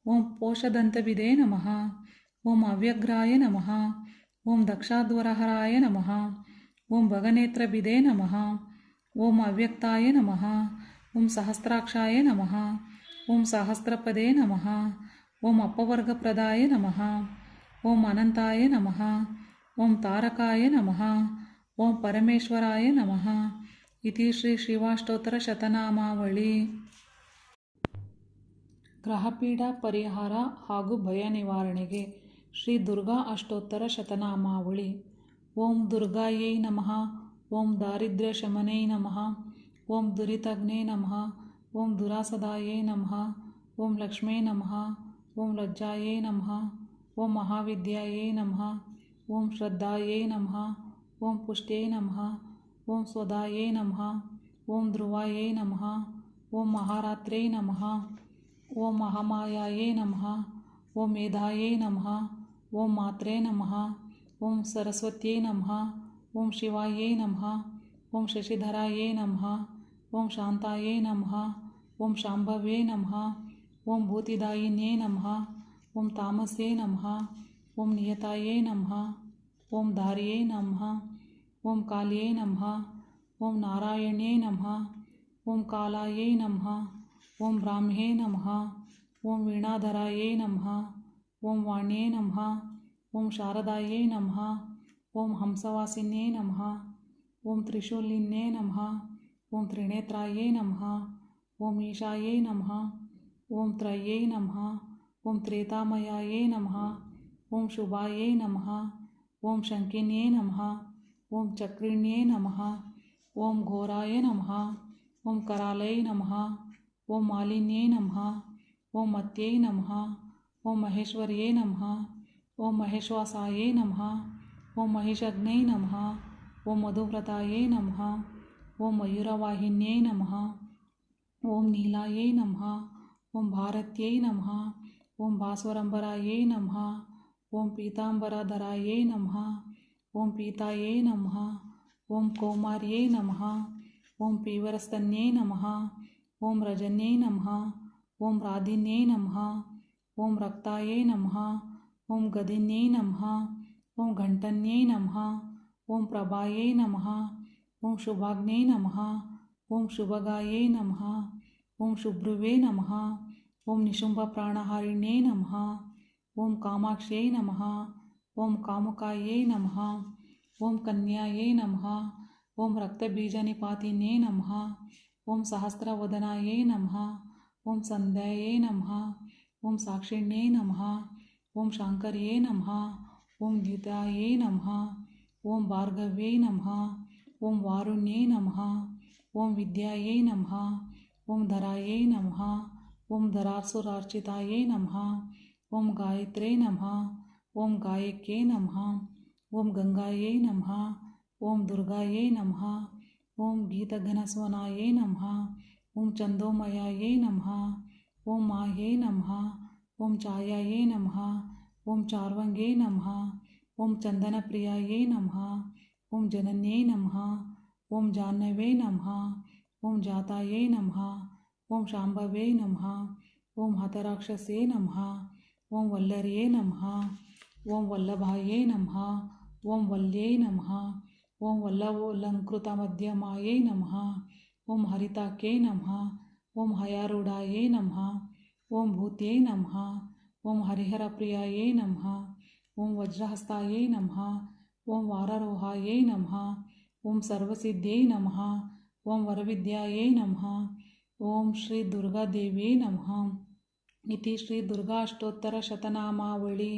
ಓಂ ಪೋಷದಂತವಿದೇ ನಮಃ. ಓಂ ಅವ್ಯಗ್ರಾಯ ನಮಃ. ಓಂ ದಕ್ಷಾಧ್ವರಹರಾಯ ನಮಃ. ಓಂ ಭಗನೇತ್ರಬಿದೇ ನಮಃ. ಓಂ ಅವ್ಯಕ್ತಾಯ ನಮಃ. ಓಂ ಸಹಸ್ರಾಕ್ಷಾಯ ನಮಃ. ಓಂ ಸಹಸ್ರಪದೇ ನಮಃ. ಓಂ ಅಪವರ್ಗಪ್ರದಾಯ ನಮಃ. ಓಂ ಅನಂತಾಯ ನಮಃ. ಓಂ ತಾರಕಾಯ ನಮಃ. ಓಂ ಪರಮೇಶ್ವರಾಯ ನಮಃ. ಇತಿ ಶ್ರೀ ಶಿವಾಷ್ಟೋತ್ತರ ಶತನಾಮಾವಳಿ. ಗ್ರಹಪೀಡ ಪರಿಹಾರ ಹಾಗೂ ಭಯ ನಿವಾರಣೆಗೆ ಶ್ರೀ ದುರ್ಗಾ ಅಷ್ಟೋತ್ತರ ಶತನಾಮಾವಳಿ. ಓಂ ದುರ್ಗಾಯೈ ನಮಃ. ಓಂ ದಾರಿದ್ರ್ಯ ಶಮನೈ ನಮಃ. ಓಂ ದುರಿತಗ್ನೇ ನಮಃ. ಓಂ ದುರಾಸದಾಯೈ ನಮಃ. ಓಂ ಲಕ್ಷ್ಮೇ ನಮಃ. ಓಂ ಲಜ್ಜಾಯೈ ನಮಃ. ಓಂ ಮಹಾವಿದ್ಯಾಯೈ ನಮಃ. ಓಂ ಶ್ರದ್ಧಾಯೈ ನಮಃ. ಓಂ ಪುಷ್ಟ್ಯೈ ನಮಃ. ಓಂ ಸ್ವದಾಯೈ ನಮಃ. ಓಂ ಧ್ರುವಾಯೈ ನಮಃ. ಓಂ ಮಹಾರಾತ್ರೈ ನಮಃ. ಓಂ ಮಹಾಮಾಯಾಯೈ ನಮಃ. ಓಂ ಮೇಧಾಯೈ ನಮಃ. ಓಂ ಮಾತ್ರೇ ನಮಃ. ಓಂ ಸರಸ್ವತ್ಯೈ ನಮಃ. ಓಂ ಶಿವಾಯೈ ನಮಃ. ಓಂ ಶಶಿಧರಾಯೈ ನಮಃ. ಓಂ ಶಾಂತಾಯೈ ನಮಃ. ಓಂ ಶಾಂಭವ್ಯೈ ನಮಃ. ಓಂ ಭೂತಿದಾಯಿನ್ಯೈ ನಮಃ. ಓಂ ತಾಮಸ್ಯೈ ನಮಃ. ಓಂ ನಿಯತಾಯೈ ನಮಃ. ಓಂ ಧಾರ್ಯೈ ನಮಃ. ಓಂ ಕಾಲ್ಯೈ ನಮಃ. ಓಂ ನಾರಾಯಣ್ಯೈ ನಮಃ. ಓಂ ಕಾಲಾಯೈ ನಮಃ. ಓಂ ಬ್ರಾಹ್ಮ್ಯೈ ನಮಃ. ಓಂ ವೀಣಾಧರಾಯೈ ನಮಃ. ಓಂ ವಾಣ್ಯೈ ನಮಃ. ಓಂ ಶಾರದಾಯೈ ನಮಃ. ಓಂ ಹಂಸವಾಸಿನ್ಯೈ ನಮಃ. ಓಂ ತ್ರಿಶೂಲಿನ್ಯೈ ನಮಃ. ಓಂ ತ್ರಿನೇತ್ರಾಯೈ ನಮಃ. ಓಂ ಈಶಾಯೈ ನಮಃ. ಓಂ ತ್ರಯೈ ನಮಃ. ಓಂ ತ್ರೇತಾಮಯಾಯೈ ನಮಃ. ಓಂ ಶುಭಾಯೈ ನಮಃ. ಓಂ ಶಂಕಿನ್ಯೈ ನಮಃ. ಓಂ ಚಕ್ರಿಣ್ಯೈ ನಮಃ. ಓಂ ಘೋರಾಯ ನಮಃ. ಓಂ ಕರಾಲೈ ನಮಃ. ಓಂ ಮಾಲಿನ್ಯೈ ನಮಃ. ಓಂ ಮತ್ಯೈ ನಮಃ. ಓಂ ಮಹೇಶ್ವರ್ಯೈ ನಮಃ. ಓಂ ಮಹೇಶ್ವಾಸಾಯೈ ನಮಃ. ಓಂ ಮಹಿಷಗ್ನೈ ನಮಃ. ಓಂ ಮಧುವ್ರತಾಯೈ ನಮಃ. ಓಂ ಮಯೂರವಾಹಿನ್ಯೈ ನಮಃ. ಓಂ ನೀಲಾಯೈ ನಮಃ. ಓಂ ಭಾರತ್ಯೈ ನಮಃ. ಓಂ ಭಾಸ್ವರಂಬರಾಯೈ ನಮಃ. ಓಂ ಪೀತಾಂಬರಧರಾಯೈ ನಮಃ. ಓಂ ಪೀತಾಯೈ ನಮಃ. ಓಂ ಕೌಮಾರ್ಯೈ ನಮಃ. ಓಂ ಪೀವರಸ್ತನ್ಯೈ ನಮಃ. ಓಂ ರಜನ್ಯೈ ನಮಃ. ಓಂ ರಾಧಿನ್ಯೈ ನಮಃ. ಓಂ ರಕ್ತಾಯೈ ನಮಃ. ಓಂ ಗದಿನ್ಯೈ ನಮಃ. ಓಂ ಘಂಟನ್ಯೈ ನಮಃ. ಓಂ ಪ್ರಭಾಯೈ ನಮಃ. ಓಂ ಶುಭಾಗ್ನೇ ನಮಃ. ಓಂ ಶುಭಗಾಯೈ ನಮಃ. ಓಂ ಶುಭ್ರುವೇ ನಮಃ. ಓಂ ನಿಶುಂಭ ಪ್ರಾಣಹಾರಿಣ್ಯೈ ನಮಃ. ಓಂ ಕಾಮಾಕ್ಷ್ಯೈ ನಮಃ. ಓಂ ಕಾಮುಕಾಯೈ ನಮಃ. ಓಂ ಕನ್ಯಾಯೈ ನಮಃ. ಓಂ ರಕ್ತಬೀಜನಿಪಾತಿನ್ಯೈ ನಮಃ. ಓಂ ಸಹಸ್ರವದನಾಯೈ ನಮಃ. ಓಂ ಸಂಧ್ಯಾಯೈ ನಮಃ. ಓಂ ಸಾಕ್ಷಿಣ್ಯೈ ನಮಃ. ಓಂ ಶಾಂಕರ್ಯೈ ನಮಃ. ಓಂ ದ್ಯುತಾಯೈ ನಮಃ. ಓಂ ಭಾರ್ಗವ್ಯೈ ನಮಃ. ಓಂ ವಾರುಣ್ಯೈ ನಮಃ. ಓಂ ವಿದ್ಯಾಯೈ ನಮಃ. ಓಂ ಧರಾಯೈ ನಮಃ. ಓಂ ಧರಾಸುರಾರ್ಚಿತಾಯೈ ನಮಃ. ಓಂ ಗಾಯತ್ರೈ ನಮಃ. ಓಂ ಗಾಯಕ್ಯೈ ನಮಃ. ಓಂ ಗಂಗಾಯೈ ನಮಃ. ಓಂ ದುರ್ಗಾಯೈ ನಮಃ. ಓಂ ಗೀತಘನಸ್ವನಾಯೈ ನಮಃ. ಓಂ ಚಂದೋಮಯಾಯೈ ನಮಃ. ಓಂ ಮಾಯೈ ನಮಃ. ಓಂ ಛಾಯಾಯೈ ನಮಃ. ಓಂ ಚಾರ್ವಂಗೈ ನಮಃ. ಓಂ ಚಂದನಪ್ರಿಯಾಯೈ ನಮಃ. ಓಂ ಜನನ್ಯೈ ನಮಃ. ಓಂ ಜಾಹ್ನವೇ ನಮಃ. ಓಂ ಜಾತಾಯೈ ನಮಃ. ಓಂ ಶಾಂಭವೇ ನಮಃ. ಓಂ ಹತರಾಕ್ಷಸೇ ನಮಃ. ಓಂ ವಲ್ಲರ್ಯೇ ನಮಃ. ಓಂ ವಲ್ಲಭಾಯೈ ನಮಃ. ಓಂ ವಲ್ಯೈ ನಮಃ. ಓಂ ವಲ್ಲವೋಲಂಕೃತಮಧ್ಯಮಾಯೈ ನಮಃ. ಓಂ ಹರಿತಾಕ್ಯೈ ನಮಃ. ಓಂ ಹಯಾರೂಢಾಯೈ ನಮಃ. ಓಂ ಭೂತ್ಯೈ ನಮಃ. ಓಂ ಹರಿಹರಪ್ರಿಯಾಯೈ ನಮಃ. ಓಂ ವಜ್ರಹಸ್ತಾಯೈ ನಮಃ. ಓಂ ವಾರಾರೋಹಾಯೈ ನಮಃ. ಓಂ ಸರ್ವಸಿದ್ಧೈ ನಮಃ. ಓಂ ವರವಿದ್ಯಾಯೈ ನಮಃ. ಓಂ ಶ್ರೀ ದುರ್ಗಾದೇವಿಯೈ ನಮಃ. ಇತಿ ಶ್ರೀ ದುರ್ಗಾ ಅಷ್ಟೋತ್ತರ ಶತನಾಮಾವಳಿ.